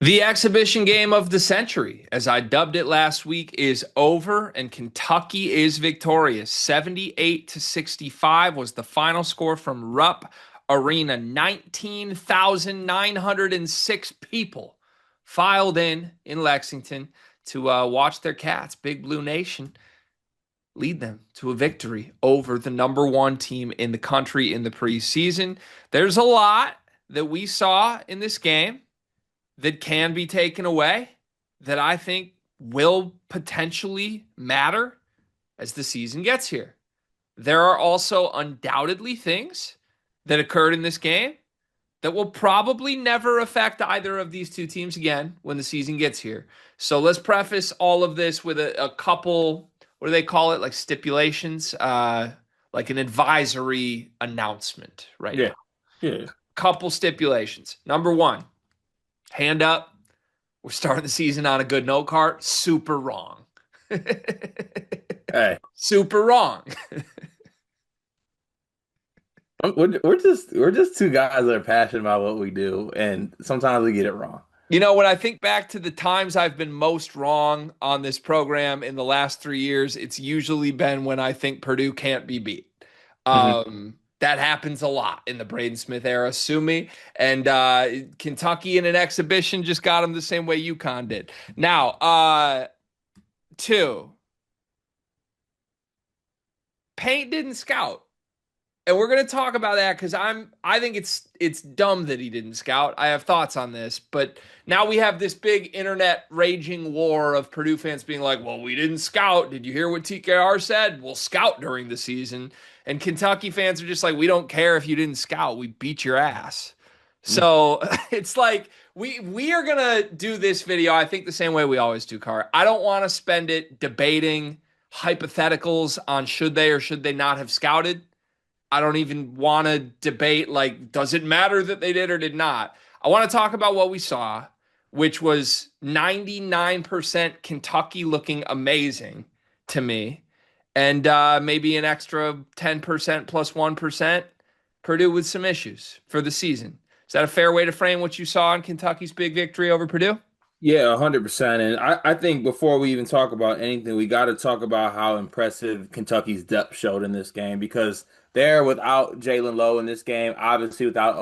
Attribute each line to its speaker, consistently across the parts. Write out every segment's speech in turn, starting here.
Speaker 1: The exhibition game of the century, as I dubbed it last week, is over and Kentucky is victorious. 78 to 65 was the final score from Rupp Arena. 19,906 people filed in Lexington to watch their Cats, Big Blue Nation, lead them to a victory over the number one team in the country in the preseason. There's a lot that we saw in this game that can be taken away that I think will potentially matter as the season gets here. There are also undoubtedly things that occurred in this game that will probably never affect either of these two teams again when the season gets here. So let's preface all of this with a couple, what do they call it? Like stipulations, like an advisory announcement right
Speaker 2: Yeah,
Speaker 1: now.
Speaker 2: yeah.
Speaker 1: Couple stipulations. Number one, hand up. We're starting the season on a good note card. Super wrong.
Speaker 2: Hey,
Speaker 1: Super wrong.
Speaker 2: we're just two guys that are passionate about what we do, and sometimes we get it wrong.
Speaker 1: You know, when I think back to the times I've been most wrong on this program in the last 3 years, it's usually been when I think Purdue can't be beat.
Speaker 2: Hmm.
Speaker 1: That happens a lot in the Braden Smith era, sue me. And Kentucky in an exhibition just got them the same way UConn did. Now, two, Paint didn't scout. And we're going to talk about that because I think it's dumb that he didn't scout. I have thoughts on this, but now we have this big internet raging war of Purdue fans being like, "Well, we didn't scout. Did you hear what TKR said? We'll scout during the season." And Kentucky fans are just like, "We don't care if you didn't scout. We beat your ass." So it's like we are gonna do this video, I think, the same way we always do, Car. I don't want to spend it debating hypotheticals on should they or should they not have scouted. I don't even want to debate, like, does it matter that they did or did not? I want to talk about what we saw, which was 99% Kentucky looking amazing to me, and maybe an extra 10% plus 1% Purdue with some issues for the season. Is that a fair way to frame what you saw in Kentucky's big victory over Purdue?
Speaker 2: Yeah, 100%. And I think before we even talk about anything, we got to talk about how impressive Kentucky's depth showed in this game because they're without Jalen Lowe in this game, obviously without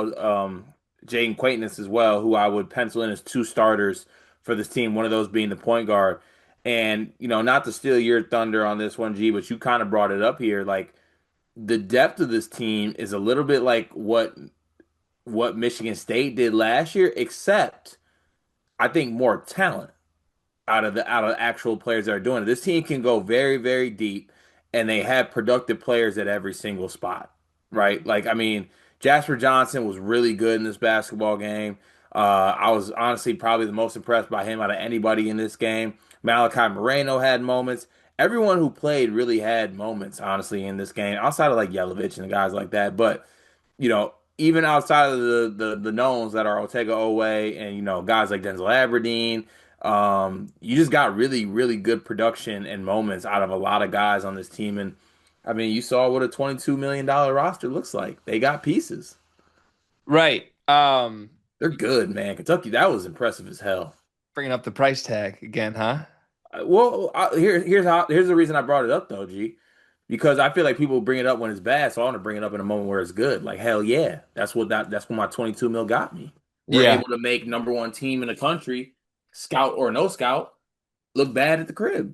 Speaker 2: Jaden Quaintance as well, who I would pencil in as two starters for this team, one of those being the point guard. And, not to steal your thunder on this one, G, but you kind of brought it up here. Like, the depth of this team is a little bit like what Michigan State did last year, except I think more talent out of actual players that are doing it. This team can go very, very deep, and they have productive players at every single spot, right? Like, I mean, Jasper Johnson was really good in this basketball game. I was honestly probably the most impressed by him out of anybody in this game. Malachi Moreno had moments. Everyone who played really had moments, honestly, in this game, outside of like Yelovich and guys like that. But even outside of the knowns that are Otega Oweh and guys like Denzel Aberdeen, you just got really, really good production and moments out of a lot of guys on this team. And I mean, you saw what a $22 million roster looks like. They got pieces.
Speaker 1: Right.
Speaker 2: They're good, man. Kentucky, that was impressive as hell.
Speaker 1: Bringing up the price tag again, huh?
Speaker 2: Here's the reason I brought it up though, G, because I feel like people bring it up when it's bad, so I want to bring it up in a moment where it's good. Like hell yeah, that's what my 22 mil got me. We're
Speaker 1: Yeah.
Speaker 2: able to make number one team in the country, scout or no scout, look bad at the crib.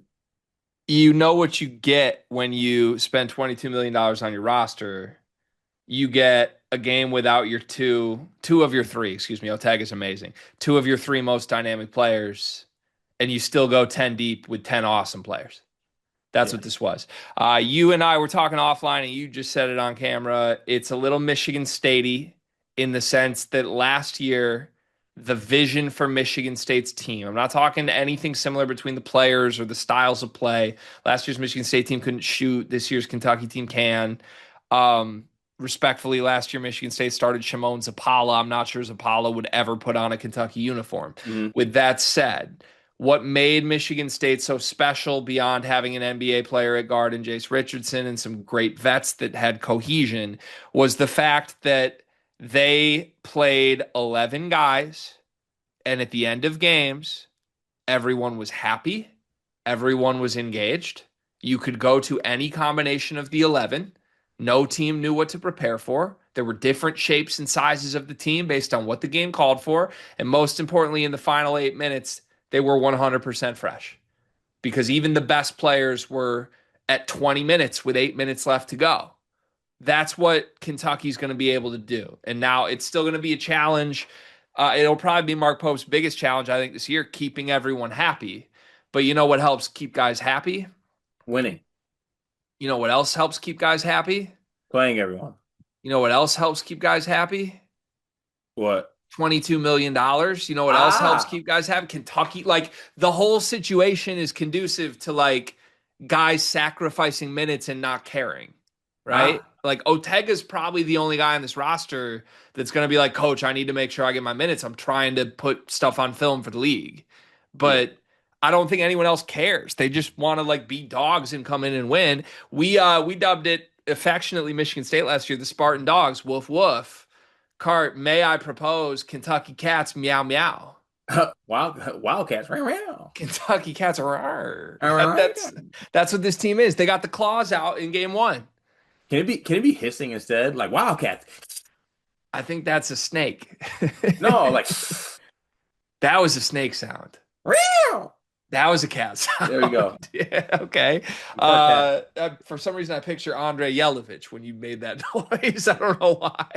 Speaker 1: You know what you get when you spend $22 million dollars on your roster. You get a game without your two of your three, excuse me. Oteg is amazing. Two of your three most dynamic players, and you still go 10 deep with 10 awesome players. That's
Speaker 2: Yeah.
Speaker 1: what this was. You and I were talking offline, and you just said it on camera. It's a little Michigan Statey in the sense that last year, the vision for Michigan State's team, I'm not talking to anything similar between the players or the styles of play. Last year's Michigan State team couldn't shoot. This year's Kentucky team can. Um, Respectfully, last year Michigan State started Shimon Zapala. I'm not sure Zapala would ever put on a Kentucky uniform.
Speaker 2: Mhm.
Speaker 1: With that said, what made Michigan State so special beyond having an NBA player at guard and Jace Richardson and some great vets that had cohesion was the fact that they played 11 guys And at the end of games, everyone was happy. Everyone was engaged. You could go to any combination of the 11. No team knew what to prepare for. There were different shapes and sizes of the team based on what the game called for. And most importantly, in the final 8 minutes, they were 100% fresh because even the best players were at 20 minutes with 8 minutes left to go. That's what Kentucky's going to be able to do. And now it's still going to be a challenge. It'll probably be Mark Pope's biggest challenge, I think, this year, keeping everyone happy. But you know what helps keep guys happy?
Speaker 2: Winning.
Speaker 1: You know what else helps keep guys happy?
Speaker 2: Playing everyone.
Speaker 1: You know what else helps keep guys happy?
Speaker 2: What?
Speaker 1: $22 million. You know what else helps
Speaker 2: Ah.
Speaker 1: keep guys happy? Kentucky. Like the whole situation is conducive to like guys sacrificing minutes and not caring, right?
Speaker 2: Ah.
Speaker 1: Like Otega's probably the only guy on this roster that's going to be like, Coach, I need to make sure I get my minutes. I'm trying to put stuff on film for the league.
Speaker 2: Yeah.
Speaker 1: But I don't think anyone else cares. They just want to like be dogs and come in and win. We dubbed it affectionately Michigan State last year, the Spartan Dogs, woof woof. Cart, may I propose Kentucky Cats, meow meow.
Speaker 2: Wildcats. Meow.
Speaker 1: Kentucky Cats are
Speaker 2: All right.
Speaker 1: that's what this team is. They got the claws out in game one.
Speaker 2: Can it be hissing instead? Like Wildcats.
Speaker 1: I think that's a snake.
Speaker 2: No, like
Speaker 1: That was a snake sound.
Speaker 2: Meow.
Speaker 1: That was a cat sound.
Speaker 2: There you go.
Speaker 1: Yeah, okay.
Speaker 2: Cat.
Speaker 1: For some reason, I picture Andre Yelovich when you made that noise. I don't know why.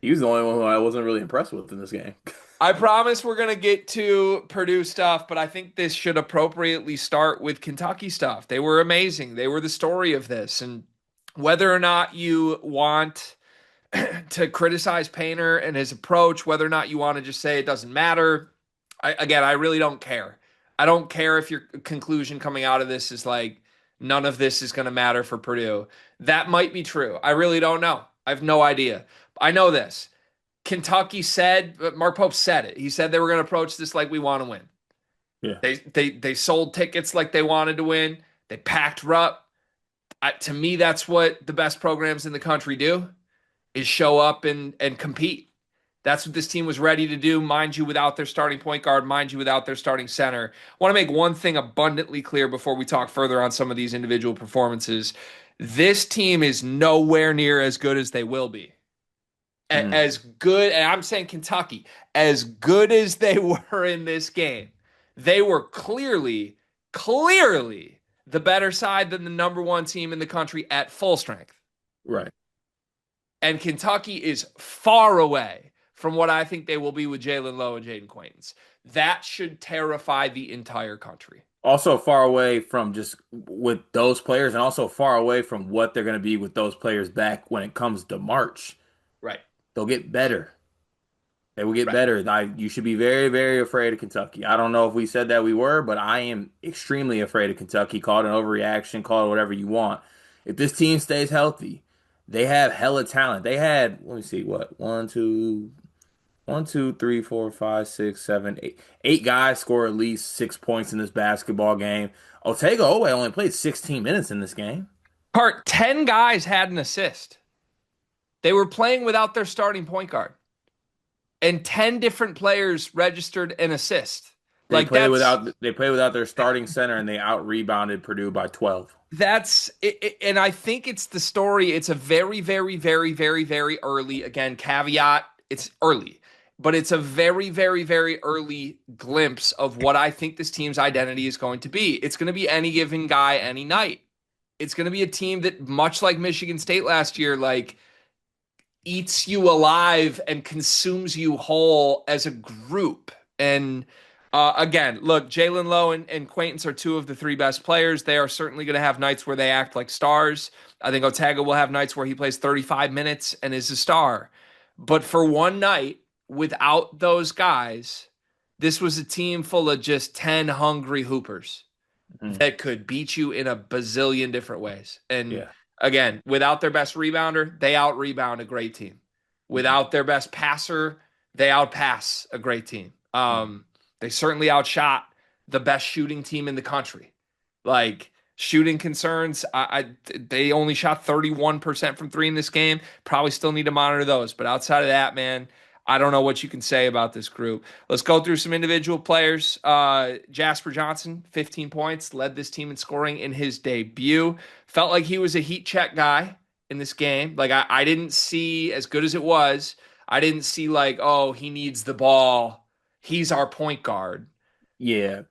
Speaker 2: He was the only one who I wasn't really impressed with in this game.
Speaker 1: I promise we're going to get to Purdue stuff, but I think this should appropriately start with Kentucky stuff. They were amazing. They were the story of this. And whether or not you want to criticize Painter and his approach, whether or not you want to just say it doesn't matter, I really don't care. I don't care if your conclusion coming out of this is like, none of this is going to matter for Purdue. That might be true. I really don't know. I have no idea. I know this. Kentucky said, Mark Pope said it. He said they were going to approach this like we want to win.
Speaker 2: Yeah.
Speaker 1: They sold tickets like they wanted to win. They packed up. To me, that's what the best programs in the country do, is show up and compete. That's what this team was ready to do, mind you, without their starting point guard, mind you, without their starting center. I want to make one thing abundantly clear before we talk further on some of these individual performances. This team is nowhere near as good as they will be. As good, and I'm saying Kentucky, as good as they were in this game, they were clearly the better side than the number one team in the country at full strength.
Speaker 2: Right.
Speaker 1: And Kentucky is far away from what I think they will be with Jalen Lowe and Jaden Quaintance. That should terrify the entire country.
Speaker 2: Also far away from just with those players and also far away from what they're going to be with those players back when it comes to March.
Speaker 1: Right.
Speaker 2: They'll get better. They will get
Speaker 1: Right.
Speaker 2: better. You should be very, very afraid of Kentucky. I don't know if we said that we were, but I am extremely afraid of Kentucky. Call it an overreaction, call it whatever you want. If this team stays healthy, they have hella talent. They had, let me see, what? One, two, three, four, five, six, seven, eight. 8 guys score at least 6 points in this basketball game. Otega Owe only played 16 minutes in this game.
Speaker 1: 10 guys had an assist. They were playing without their starting point guard. And 10 different players registered an assist.
Speaker 2: They play without their starting center, and they out-rebounded Purdue by 12.
Speaker 1: That's it, and I think it's the story. It's a very, very, very, very, very early, again, caveat, it's early, but it's a very, very, very early glimpse of what I think this team's identity is going to be. It's going to be any given guy, any night. It's going to be a team that, much like Michigan State last year, like, eats you alive and consumes you whole as a group. And again, look, Jalen Lowe and Quaintance are two of the three best players. They are certainly going to have nights where they act like stars. I think Otega will have nights where he plays 35 minutes and is a star. But for one night, without those guys, this was a team full of just 10 hungry hoopers that could beat you in a bazillion different ways. And again, without their best rebounder, they out-rebound a great team. Without their best passer, they outpass a great team. They certainly outshot the best shooting team in the country. Like, shooting concerns, they only shot 31% from three in this game. Probably still need to monitor those. But outside of that, man, I don't know what you can say about this group. Let's go through some individual players. Jasper Johnson, 15 points, led this team in scoring in his debut. Felt like he was a heat check guy in this game. Like I didn't see, as good as it was, I didn't see like, oh, he needs the ball. He's our point guard.
Speaker 2: Yeah,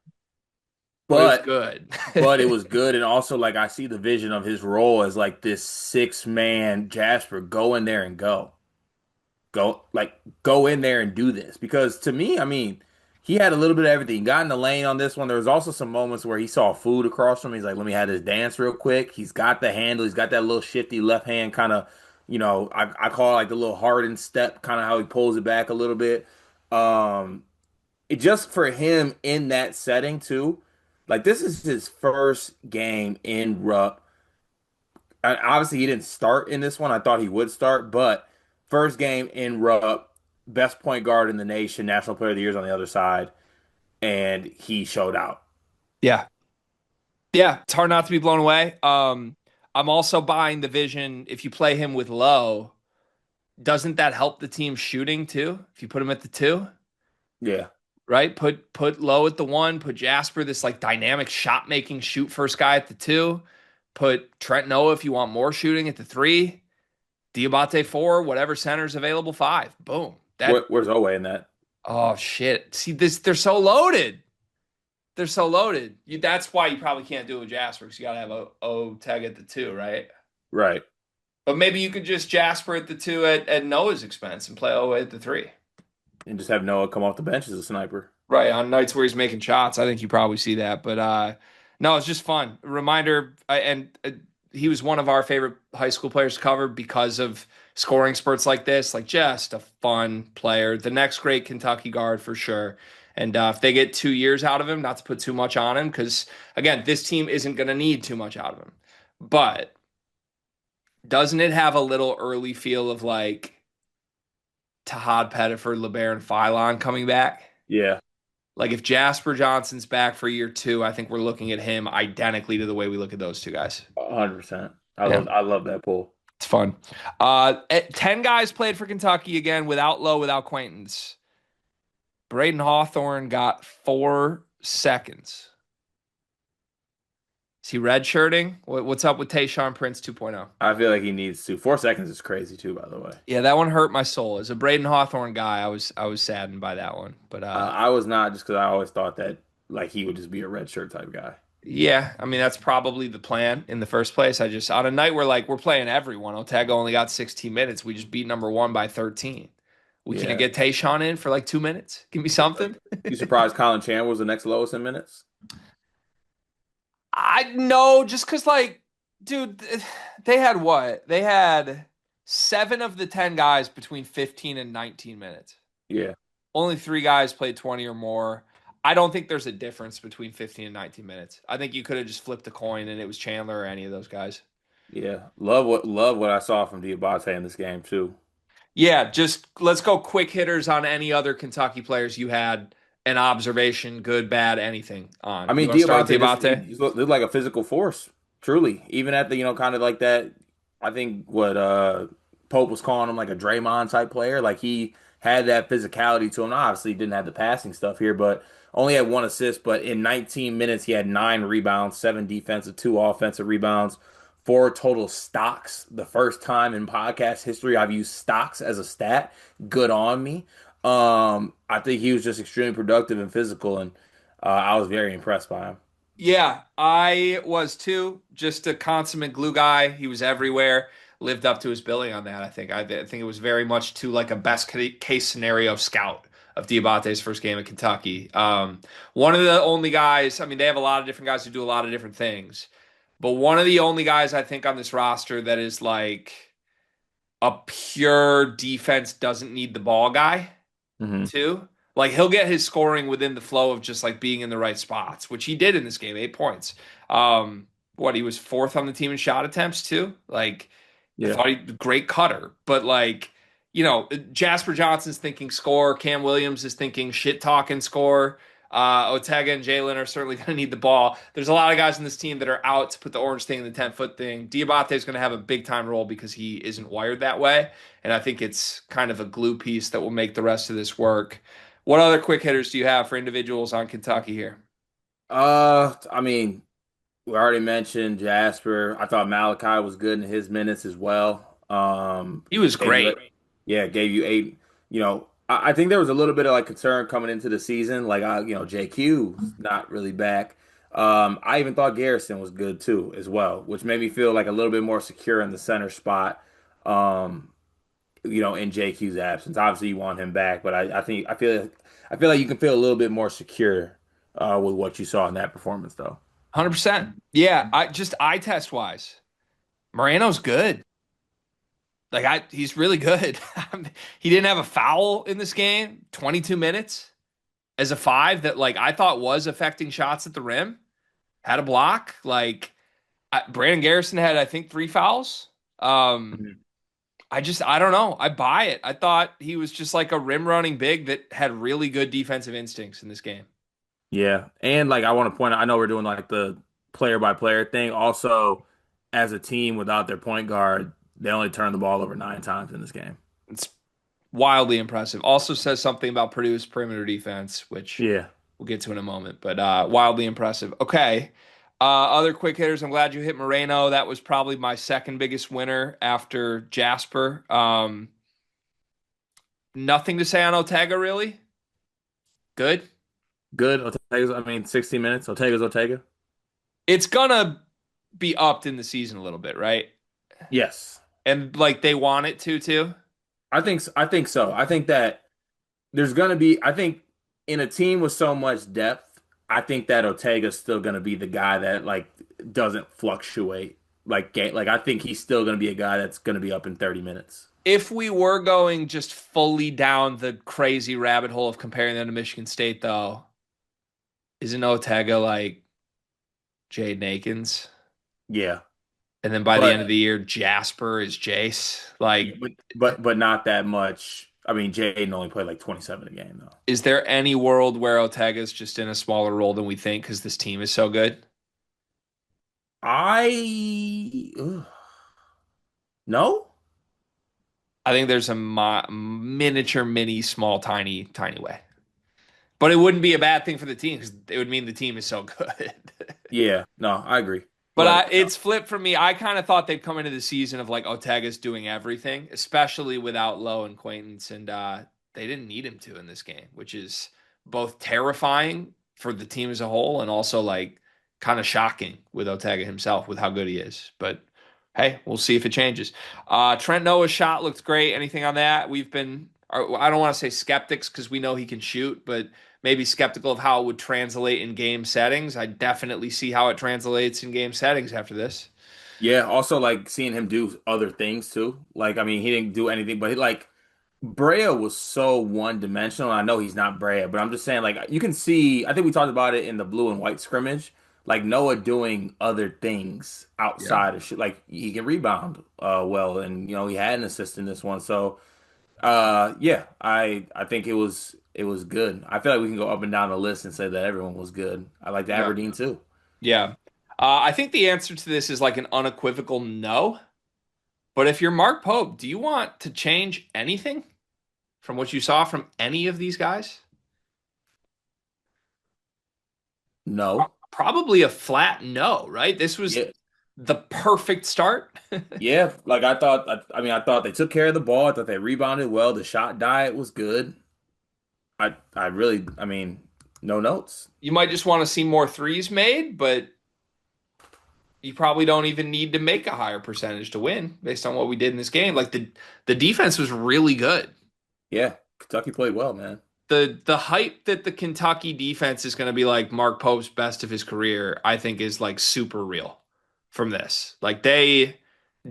Speaker 1: But it was
Speaker 2: but
Speaker 1: good.
Speaker 2: but it was good, and also like I see the vision of his role as like this six man Jasper. Go in there and go in there and do this because to me, I mean, he had a little bit of everything. Got in the lane on this one. There was also some moments where he saw food across from him. He's like, let me have this dance real quick. He's got the handle. He's got that little shifty left hand kind of, I call it like the little hardened step, kind of how he pulls it back a little bit. Um, it just for him in that setting too. Like this is his first game in Rupp. And obviously, he didn't start in this one. I thought he would start, but first game in Rupp, best point guard in the nation, National Player of the Year on the other side, and he showed out.
Speaker 1: Yeah. Yeah, it's hard not to be blown away. I'm also buying the vision. If you play him with low, doesn't that help the team shooting too? If you put him at the two,
Speaker 2: Yeah.
Speaker 1: right? Put low at the one, put Jasper, this like dynamic shot making shoot first guy at the two, put Trent Noah if you want more shooting at the three, Diabate four, whatever center's available, five. Boom.
Speaker 2: Where's Owe in that?
Speaker 1: Oh shit. See this, they're so loaded. They're so loaded. That's why you probably can't do it with Jasper because you got to have O tag at the two, right?
Speaker 2: Right.
Speaker 1: But maybe you could just Jasper at the two at Noah's expense and play O at the three.
Speaker 2: And just have Noah come off the bench as a sniper.
Speaker 1: Right. On nights where he's making shots, I think you probably see that. But no, it's just fun. Reminder, he was one of our favorite high school players to cover because of scoring spurts like this. Like just a fun player. The next great Kentucky guard for sure. And if they get 2 years out of him, not to put too much on him, because again, this team isn't going to need too much out of him. But doesn't it have a little early feel of like Tahad Pettiford, LeBaron Philon coming back?
Speaker 2: Yeah.
Speaker 1: Like if Jasper Johnson's back for year two, I think we're looking at him identically to the way we look at those two guys.
Speaker 2: 100%.
Speaker 1: Yeah,
Speaker 2: I love that pull.
Speaker 1: it's fun. 10 guys played for Kentucky again without Lowe, without Quaintance. Braden Hawthorne got 4 seconds. Is he redshirting? What's up with Tayshaun Prince 2.0?
Speaker 2: I feel like he needs to. 4 seconds is crazy too, by the way.
Speaker 1: Yeah, that one hurt my soul. As a Braden Hawthorne guy, I was saddened by that one. But
Speaker 2: I was not just because I always thought that like he would just be a red shirt type guy.
Speaker 1: yeah, I mean that's probably the plan in the first place. I just on a night where like we're playing everyone, Otego only got 16 minutes. We just beat number one by 13. We can't
Speaker 2: Yeah.
Speaker 1: get Tayshaun in for like 2 minutes. Give me something.
Speaker 2: You surprised Colin Chan was the next lowest in minutes?
Speaker 1: I know, just because, like, dude, they had what? They had 7 of the 10 guys between 15 and 19 minutes.
Speaker 2: Yeah.
Speaker 1: Only 3 guys played 20 or more. I don't think there's a difference between 15 and 19 minutes. I think you could have just flipped a coin and it was Chandler or any of those guys.
Speaker 2: Yeah. Love what I saw from Diabate in this game too.
Speaker 1: Yeah, just let's go quick hitters on any other Kentucky players you had an observation, good, bad, anything on.
Speaker 2: I
Speaker 1: You
Speaker 2: mean,
Speaker 1: want to start with
Speaker 2: Diabate,
Speaker 1: Diabate?
Speaker 2: he's like a physical force, truly. Even at the, kind of like that, I think what Pope was calling him like a Draymond type player. Like he had that physicality to him. Obviously, he didn't have the passing stuff here, but only had 1 assist. But in 19 minutes, he had 9 rebounds, 7 defensive, 2 offensive rebounds, 4 total stocks. The first time in podcast history I've used stocks as a stat. Good on me. I think he was just extremely productive and physical, and I was very impressed by him.
Speaker 1: Yeah, I was too. Just a consummate glue guy. He was everywhere. Lived up to his billing on that. I think. I think it was very much to like a best case scenario of scout of Diabate's first game at Kentucky. One of the only guys. I mean, they have a lot of different guys who do a lot of different things, but one of the only guys I think on this roster that is like a pure defense doesn't need the ball guy
Speaker 2: Hmm.
Speaker 1: too. Like he'll get his scoring within the flow of just like being in the right spots, which he did in this game, 8 points. What he was fourth on the team in shot attempts too. Like I
Speaker 2: Yeah.
Speaker 1: thought he great cutter, but like Jasper Johnson's thinking score, Cam Williams is thinking shit talking score. Otega and Jalen are certainly going to need the ball. There's a lot of guys in this team that are out to put the orange thing in the 10-foot thing. Diabate is going to have a big time role because he isn't wired that way. And I think it's kind of a glue piece that will make the rest of this work. What other quick hitters do you have for individuals on Kentucky here?
Speaker 2: I mean, we already mentioned Jasper. I thought Malachi was good in his minutes as well.
Speaker 1: He was
Speaker 2: Gave you
Speaker 1: great.
Speaker 2: eight, yeah, gave you eight. I think there was a little bit of like concern coming into the season, like JQ's not really back. I even thought Garrison was good too, as well, which made me feel like a little bit more secure in the center spot. Um, in JQ's absence. Obviously, you want him back, but I feel like you can feel a little bit more secure with what you saw in that performance, though.
Speaker 1: 100%. Yeah, I just eye test wise, Moreno's good. He's really good. He didn't have a foul in this game. 22 minutes as a five that I thought was affecting shots at the rim. Had a block. Brandon Garrison had I think three fouls. Um,
Speaker 2: Mhm.
Speaker 1: I don't know. I buy it. I thought he was just like a rim running big that had really good defensive instincts in this game.
Speaker 2: Yeah, and like I want to point out, I know we're doing like the player by player thing. Also, as a team without their point guard, they only turned the ball over 9 times in this game.
Speaker 1: It's wildly impressive. Also says something about Purdue's perimeter defense, which
Speaker 2: Yeah,
Speaker 1: we'll get to in a moment, but wildly impressive. Okay. Other quick hitters. I'm glad you hit Moreno. That was probably my second biggest winner after Jasper. Nothing to say on Otega, really. Good.
Speaker 2: good. Ortega's, I mean, 16 minutes. Ortega's Ortega.
Speaker 1: It's gonna be upped in the season a little bit, right?
Speaker 2: Yes,
Speaker 1: And they want it to too.
Speaker 2: I think so. I think that there's gonna be. I think in a team with so much depth, I think that Ortega's still gonna be the guy that like doesn't fluctuate. Like I think he's still gonna be a guy that's gonna be up in 30 minutes.
Speaker 1: If we were going just fully down the crazy rabbit hole of comparing them to Michigan State, though, isn't Otega like Jaden Akins?
Speaker 2: Yeah,
Speaker 1: And then by the
Speaker 2: but
Speaker 1: end of the year, Jasper is Jace.
Speaker 2: yeah, but not that much. I mean, Jaden only played like 27 a game though.
Speaker 1: Is there any world where Otega's just in a smaller role than we think because this team is so good?
Speaker 2: I no.
Speaker 1: I think there's a miniature, mini, small, tiny, tiny way. But it wouldn't be a bad thing for the team because it would mean the team is so good.
Speaker 2: Yeah, no, I agree.
Speaker 1: But
Speaker 2: But
Speaker 1: it's flipped for me. I kind of thought they'd come into the season of Otega's doing everything, especially without Lowe and Quaintance, and they didn't need him to in this game, which is both terrifying for the team as a whole and also kind of shocking with Otega himself with how good he is. But hey, we'll see if it changes. Trent Noah's shot looked great. Anything on that? I don't want to say skeptics because we know he can shoot, but maybe skeptical of how it would translate in game settings. I definitely see how it translates in game settings after this.
Speaker 2: yeah, also like seeing him do other things too. Like, I mean, he didn't do anything, but like Brea was so one dimensional. I know he's not Brea, but I'm just saying, like, you can see, I think we talked about it in the blue and white scrimmage, like Noah doing other things
Speaker 1: Yeah.
Speaker 2: outside of shit. Like, he can rebound well, and, he had an assist in this one. So, yeah, I think it was good. I feel like we can go up and down the list and say that everyone was good. I liked
Speaker 1: Yeah.
Speaker 2: Aberdeen too.
Speaker 1: Yeah. I think the answer to this is an unequivocal no. But if you're Mark Pope, do you want to change anything from what you saw from any of these guys?
Speaker 2: No.
Speaker 1: Probably a flat no, right? This was
Speaker 2: Yeah.
Speaker 1: the perfect start.
Speaker 2: Yeah, like I thought they took care of the ball. I thought they rebounded well. The shot diet was good. I really, I mean, no notes.
Speaker 1: You might just want to see more threes made, but you probably don't even need to make a higher percentage to win based on what we did in this game. The defense was really good.
Speaker 2: Yeah, Kentucky played well, man.
Speaker 1: The hype that the Kentucky defense is going to be like Mark Pope's best of his career, I think is super real from this. They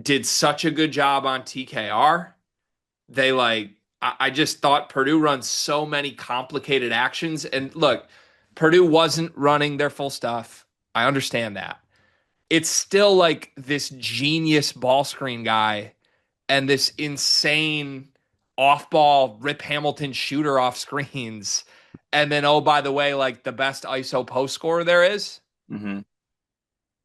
Speaker 1: did such a good job on TKR. They I just thought Purdue runs so many complicated actions. And look, Purdue wasn't running their full stuff. I understand that. It's still this genius ball screen guy and this insane off ball Rip Hamilton shooter off screens. And then, oh, by the way, like the best ISO post scorer there is.
Speaker 2: Hmm.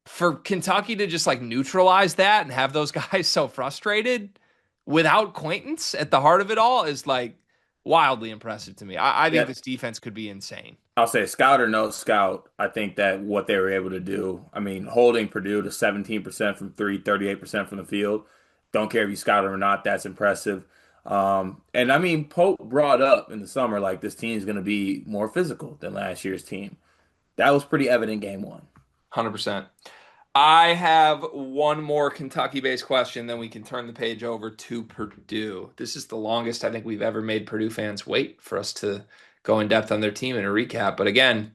Speaker 1: For Kentucky to just like neutralize that and have those guys so frustrated without Quaintance at the heart of it all is like wildly impressive to me. I think
Speaker 2: Yeah,
Speaker 1: this defense could be insane.
Speaker 2: I'll say scout or no scout. I think that what they were able to do, I mean, holding Purdue to 17% from three, 38% from the field. Don't care if you scout them or not. That's impressive. And I mean, Pope brought up in the summer like this team is going to be more physical than last year's team. That was pretty evident game one.
Speaker 1: 100%. I have one more Kentucky based question, then we can turn the page over to Purdue. This is the longest I think we've ever made Purdue fans wait for us to go in depth on their team and a recap. But again,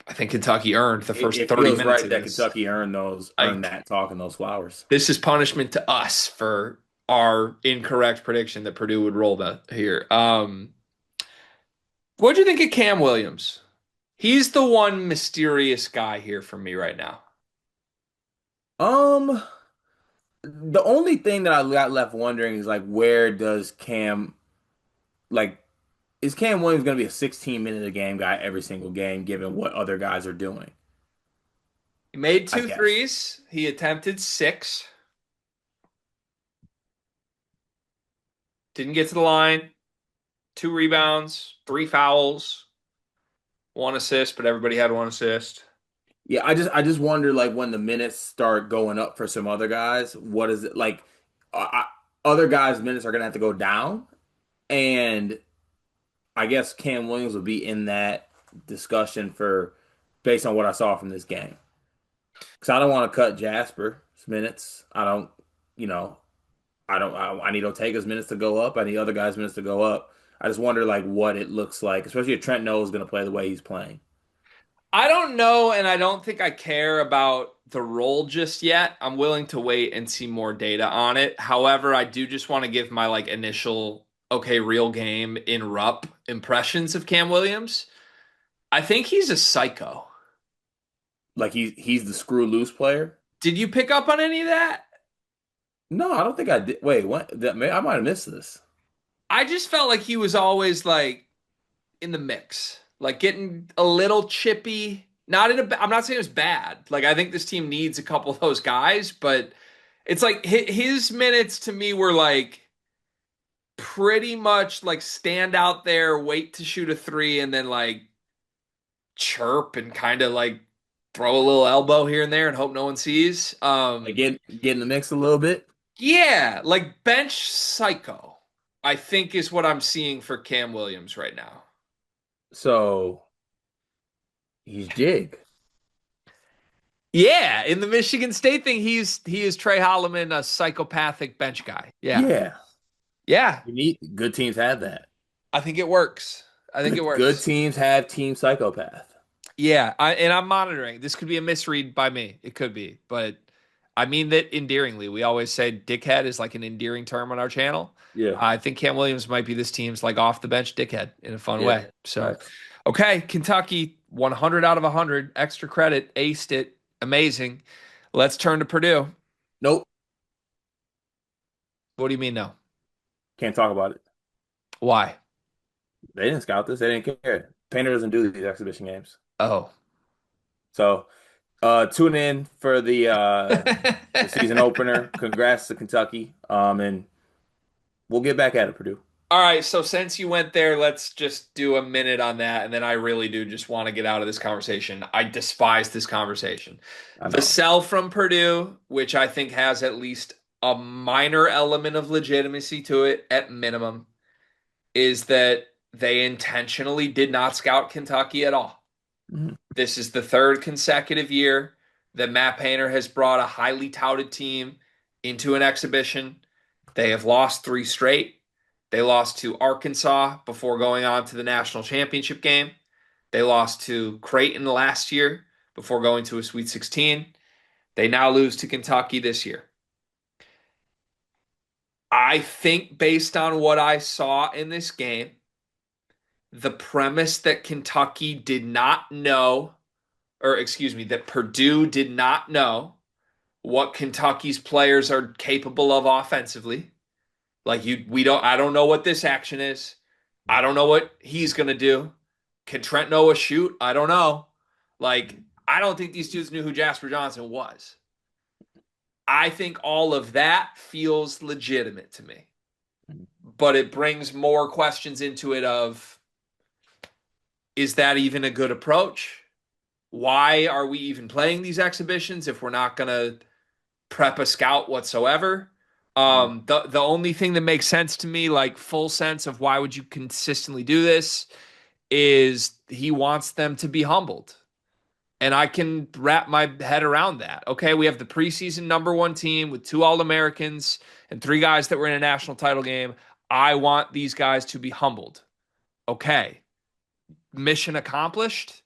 Speaker 1: I think Kentucky earned the
Speaker 2: It,
Speaker 1: first
Speaker 2: it
Speaker 1: 30
Speaker 2: feels
Speaker 1: minutes
Speaker 2: right
Speaker 1: of
Speaker 2: that
Speaker 1: this.
Speaker 2: Kentucky earned
Speaker 1: Like,
Speaker 2: that talk and those flowers.
Speaker 1: this is punishment to us for our incorrect prediction that Purdue would roll the here. What'd you think of Cam Williams? He's the one mysterious guy here for me right now.
Speaker 2: Um, the only thing that I got left wondering is like where does Cam like is Cam Williams going to be a 16-minute a game guy every single game given what other guys are doing?
Speaker 1: He made
Speaker 2: I
Speaker 1: two
Speaker 2: guess.
Speaker 1: threes. He attempted six. Didn't get to the line. Two rebounds, three fouls, one assist, but everybody had one assist.
Speaker 2: Yeah, I just wonder like when the minutes start going up for some other guys, what is it like other guys' minutes are going to have to go down and I guess Cam Williams will be in that discussion for based on what I saw from this game. Because I don't want to cut Jasper's minutes. I don't, you know, I don't. I need Ortega's minutes to go up. I need other guys' minutes to go up. I just wonder like what it looks like, especially if Trent Noah is going to play the way he's playing.
Speaker 1: I don't know, and I don't think I care about the role just yet. I'm willing to wait and see more data on it. However, I do just want to give my like initial okay, real game in Rupp impressions of Cam Williams. I think he's a psycho.
Speaker 2: Like he's the screw loose player.
Speaker 1: Did you pick up on any of that?
Speaker 2: No, I don't think I did. Wait, what? I might have missed this.
Speaker 1: I just felt like he was always like in the mix, like getting a little chippy. Not in a, I'm not saying it was bad. Like I think this team needs a couple of those guys, but it's like his minutes to me were like pretty much like stand out there, wait to shoot a three, and then like chirp and kind of like throw a little elbow here and there and hope no one sees.
Speaker 2: Like get in the mix a little bit.
Speaker 1: Yeah, like bench psycho, I think is what I'm seeing for Cam Williams right now.
Speaker 2: So he's jig.
Speaker 1: Yeah, in the Michigan State thing, he is Trey Holloman, a psychopathic bench guy. Yeah.
Speaker 2: Yeah,
Speaker 1: Yeah.
Speaker 2: you need good teams have that.
Speaker 1: I think it works. I think it
Speaker 2: Good
Speaker 1: works.
Speaker 2: teams have team psychopath.
Speaker 1: Yeah, and I'm monitoring. This could be a misread by me. It could be, but I mean that endearingly. We always say dickhead is like an endearing term on our channel.
Speaker 2: Yeah,
Speaker 1: I think Cam Williams might be this team's like off the bench dickhead in a fun
Speaker 2: yeah.
Speaker 1: way. So,
Speaker 2: Facts.
Speaker 1: okay, Kentucky 100 out of 100, extra credit, aced it, amazing. Let's turn to Purdue.
Speaker 2: Nope,
Speaker 1: What do you mean no?
Speaker 2: can't talk about it.
Speaker 1: Why?
Speaker 2: They didn't scout this. They didn't care. Painter doesn't do these exhibition games.
Speaker 1: Oh.
Speaker 2: So tune in for the season opener. Congrats to Kentucky. And we'll get back at it, Purdue.
Speaker 1: All right, so since you went there, let's just do a minute on that, and then I really do just want to get out of this conversation. I despise this conversation.
Speaker 2: I
Speaker 1: The
Speaker 2: know.
Speaker 1: sell from Purdue, which I think has at least a minor element of legitimacy to it at minimum, is that they intentionally did not scout Kentucky at all.
Speaker 2: Mhm.
Speaker 1: This is the third consecutive year that Matt Painter has brought a highly touted team into an exhibition. They have lost three straight. They lost to Arkansas before going on to the national championship game. They lost to Creighton last year before going to a Sweet 16. They now lose to Kentucky this year. I think based on what I saw in this game, the premise that Kentucky did not know, or excuse me, that Purdue did not know what Kentucky's players are capable of offensively. Like we don't, I don't know what this action is. I don't know what he's going to do. Can Trent Noah shoot? I don't know. Like, I don't think these dudes knew who Jasper Johnson was. I think all of that feels legitimate to me, but it brings more questions into it of, is that even a good approach? Why are we even playing these exhibitions if we're not going to prep a scout whatsoever?
Speaker 2: Mhm.
Speaker 1: The only thing that makes sense to me, like full sense of why would you consistently do this, is he wants them to be humbled. And I can wrap my head around that. Okay, we have the preseason number one team with two All-Americans and three guys that were in a national title game. I want these guys to be humbled. Okay, mission accomplished.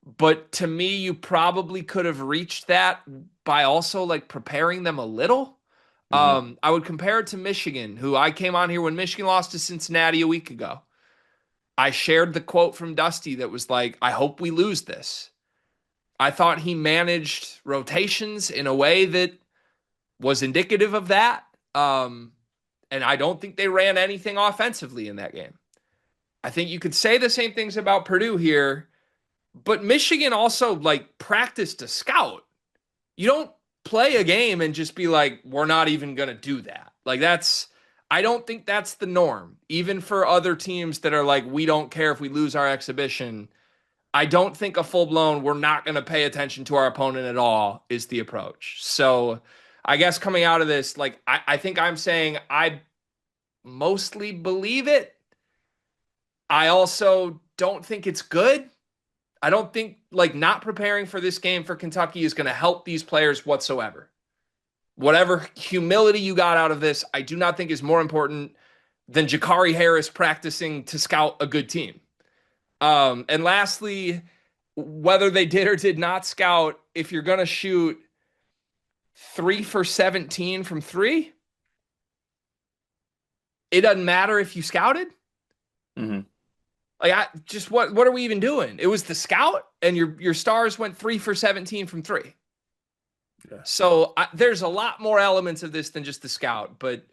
Speaker 1: But to me, you probably could have reached that by also like preparing them a little.
Speaker 2: Mhm.
Speaker 1: I would compare it to Michigan, who I came on here when Michigan lost to Cincinnati a week ago. I shared the quote from Dusty that was like, I hope we lose this. I thought he managed rotations in a way that was indicative of that. And I don't think they ran anything offensively in that game. I think you could say the same things about Purdue here, but Michigan also like practiced to scout. You don't play a game and just be like, we're not even going to do that. Like, I don't think that's the norm, even for other teams that are like, we don't care if we lose our exhibition. I don't think a full blown, we're not going to pay attention to our opponent at all is the approach. So I guess coming out of this, like, I think I'm saying I mostly believe it. I also don't think it's good. I don't think like not preparing for this game for Kentucky is going to help these players whatsoever. Whatever humility you got out of this, I do not think is more important than Jakari Harris practicing to scout a good team. And lastly, whether they did or did not scout, if you're going to shoot 3 for 17 from three, it doesn't matter if you scouted.
Speaker 2: Mhm.
Speaker 1: Like, I just what are we even doing? It was the scout, and your stars went 3 for 17 from three.
Speaker 2: Yeah.
Speaker 1: So there's a lot more elements of this than just the scout, but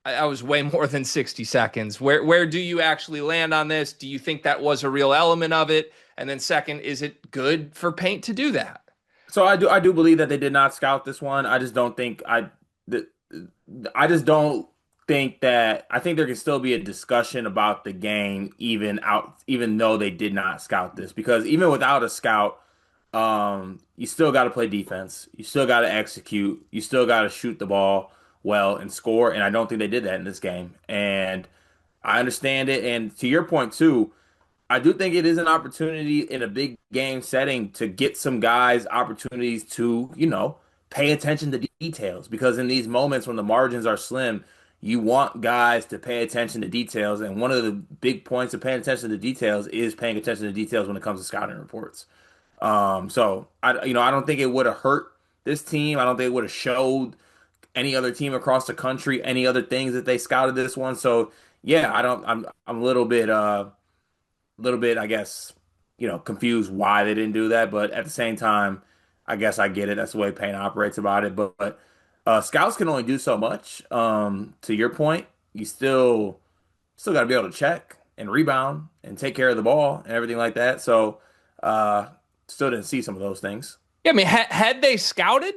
Speaker 1: I was way more than 60 seconds. Where do you actually land on this? Do you think that was a real element of it? And then second, is it good for Paint to do that?
Speaker 2: So I do believe that they did not scout this one. I just don't think the, I just don't think that I think there can still be a discussion about the game even though they did not scout this because even without a scout, you still got to play defense. You still got to execute. You still got to shoot the ball well and score. And I don't think they did that in this game. And I understand it. And to your point too. I do think it is an opportunity in a big game setting to get some guys opportunities to, pay attention to details because in these moments when the margins are slim, you want guys to pay attention to details. And one of the big points of paying attention to details is paying attention to details when it comes to scouting reports. So I don't think it would have hurt this team. I don't think it would have showed any other team across the country any other things that they scouted this one. So yeah, I don't. I'm a little bit, I guess, confused why they didn't do that. But at the same time, I guess I get it. That's the way Payne operates about it. But scouts can only do so much. To your point, you still got to be able to check and rebound and take care of the ball and everything like that. So uh, still didn't see some of those things.
Speaker 1: Yeah, I mean, had they scouted,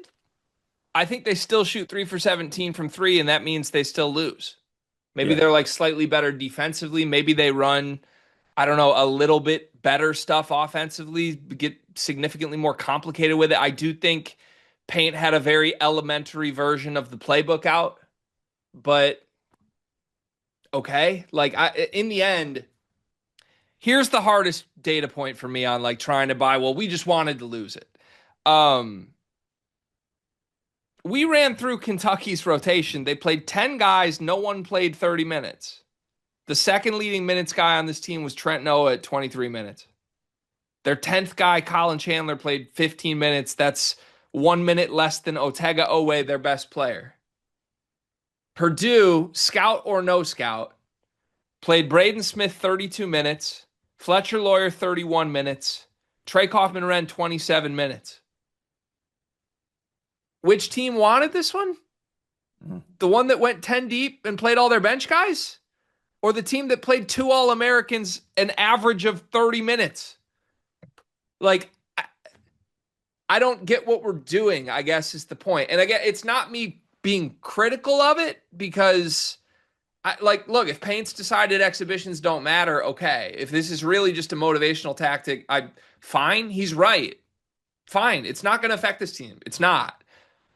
Speaker 1: I think they still shoot 3 for 17 from three, and that means they still lose. Maybe
Speaker 2: Yeah.
Speaker 1: they're like slightly better defensively. Maybe they run, I don't know, a little bit better stuff offensively, get significantly more complicated with it. I do think Paint had a very elementary version of the playbook out, but okay. Like in the end, here's the hardest data point for me on like trying to buy, well, we just wanted to lose it. Um, we ran through Kentucky's rotation. They played 10 guys, no one played 30 minutes. The second leading minutes guy on this team was Trent Noah at 23 minutes. Their 10th guy, Colin Chandler, played 15 minutes. That's 1 minute less than Otega Owe, their best player. Purdue, scout or no scout, played Braden Smith 32 minutes, Fletcher Lawyer 31 minutes, Trey Kaufman-Renn 27 minutes. Which team wanted this one?
Speaker 2: Mhm.
Speaker 1: The one that went 10 deep and played all their bench guys? or the team that played two All-Americans an average of 30 minutes? Like, I don't get what we're doing, I guess is the point. And again, it's not me being critical of it because look, if Paints decided exhibitions don't matter, okay. If this is really just a motivational tactic, fine, he's right. Fine. It's not going to affect this team. It's not.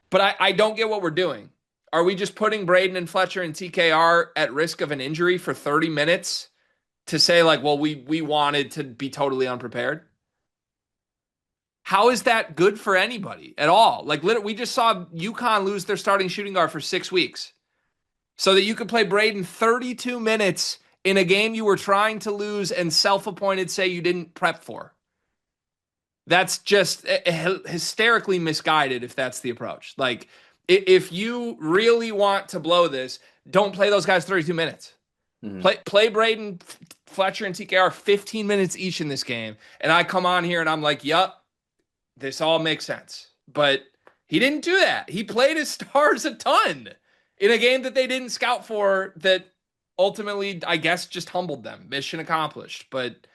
Speaker 1: But I don't get what we're doing. Are we just putting Braden and Fletcher and TKR at risk of an injury for 30 minutes to say, like, well, we wanted to be totally unprepared? How is that good for anybody at all? Like, literally, we just saw UConn lose their starting shooting guard for 6 weeks so that you could play Braden 32 minutes in a game you were trying to lose and self-appointed say you didn't prep for. That's just hysterically misguided if that's the approach. Like, if you really want to blow this, don't play those guys 32 minutes. Mm-hmm. Play Braden, Fletcher, and TKR 15 minutes each in this game. And I come on here and I'm like, yup, this all makes sense. But he didn't do that. He played his stars a ton in a game that they didn't scout for that ultimately, I guess, just humbled them. Mission accomplished. But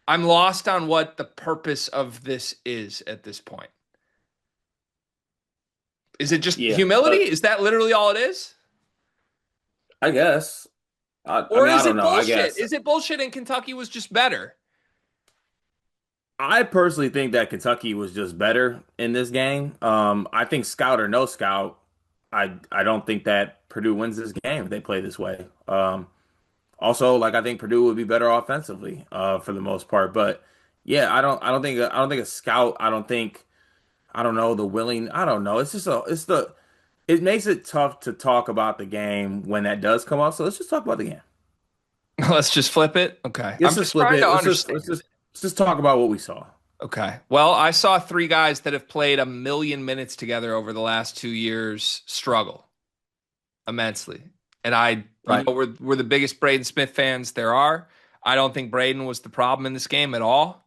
Speaker 1: I'm lost on what the purpose of this is at this point. Is it just humility? Is that literally all it is?
Speaker 2: I guess.
Speaker 1: Or is it bullshit? Is it bullshit and Kentucky was just better?
Speaker 2: I personally think that Kentucky was just better in this game. I think scout or no scout, I don't think that Purdue wins this game if they play this way. Also, like I think Purdue would be better offensively for the most part. But yeah, I don't think a scout. I don't know the willing. I don't know. It makes it tough to talk about the game when that does come up. So let's just talk about the game.
Speaker 1: Let's just flip it. Okay,
Speaker 2: I'm just trying to understand. Let's just talk about what we saw.
Speaker 1: Okay. Well, I saw 3 guys that have played 1,000,000 minutes together over the last 2 years struggle immensely. And you know, we're the biggest Braden Smith fans there are. I don't think Braden was the problem in this game at all.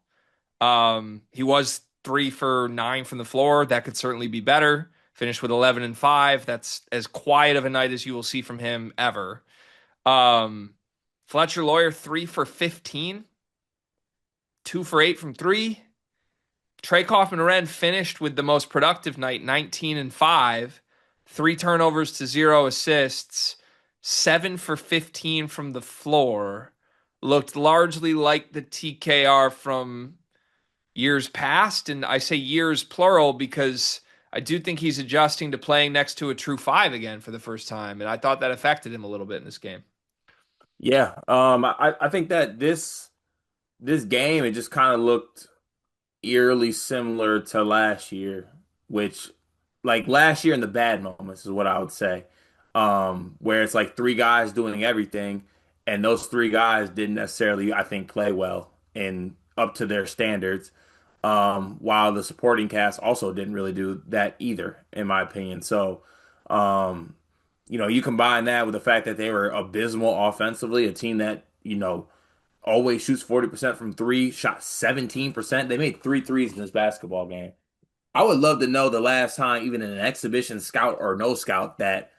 Speaker 1: He was 3 for 9 from the floor. That could certainly be better. Finished with 11 and 5. That's as quiet of a night as you will see from him ever. Fletcher Loyer, 3 for 15. 2 for 8 from 3. Trey Kaufman-Renn finished with the most productive night, 19 and 5. 3 turnovers to 0 assists. 7 for 15 from the floor. Looked largely like the TKR from years past. And I say years plural because I do think he's adjusting to playing next to a true 5 again for the first time. And I thought that affected him a little bit in this game.
Speaker 2: Yeah. I think that this game, it just kind of looked eerily similar to last year, which like last year in the bad moments is what I would say. Where it's like 3 guys doing everything, and those 3 guys didn't necessarily, I think, play well and up to their standards. While the supporting cast also didn't really do that either, in my opinion. So, you combine that with the fact that they were abysmal offensively, a team that, always shoots 40% from 3, shot 17%. They made 3 threes in this basketball game. I would love to know the last time, even in an exhibition scout or no scout, that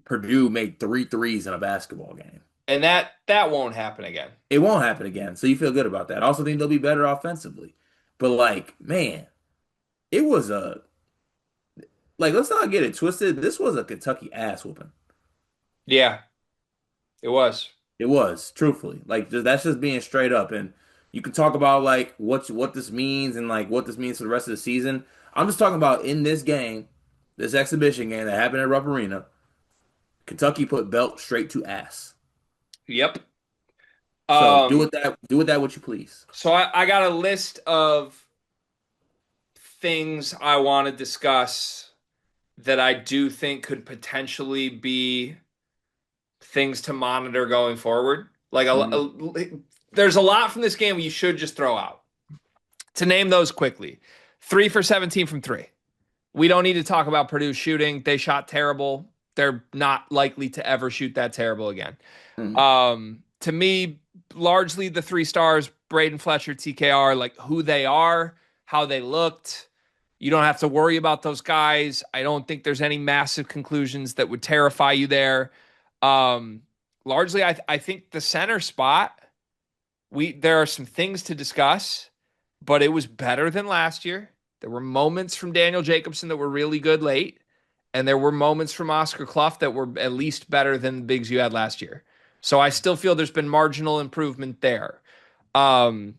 Speaker 2: Purdue made 3 threes in a basketball game.
Speaker 1: And that won't happen again.
Speaker 2: It won't happen again. So you feel good about that. I also think they'll be better offensively. But like, man, it was let's not get it twisted. This was a Kentucky ass whooping.
Speaker 1: Yeah, it was.
Speaker 2: It was, truthfully. Like, that's just being straight up. And you can talk about like what this means and like what this means for the rest of the season. I'm just talking about in this game, this exhibition game that happened at Rupp Arena, Kentucky put belt straight to ass.
Speaker 1: Yep.
Speaker 2: So do with that what you please.
Speaker 1: So I got a list of things I want to discuss that I do think could potentially be things to monitor going forward. Like there's a lot from this game you should just throw out. To name those quickly: 3 for 17 from 3. We don't need to talk about Purdue shooting. They shot terrible. They're not likely to ever shoot that terrible again. To me, largely the 3 stars, Braden, Fletcher, TKR, like who they are, how they looked. You don't have to worry about those guys. I don't think there's any massive conclusions that would terrify you there. largely, I think the center spot, there are some things to discuss, but it was better than last year. There were moments from Daniel Jacobson that were really good late, and there were moments from Oscar Clough that were at least better than the bigs you had last year. So I still feel there's been marginal improvement there. Um,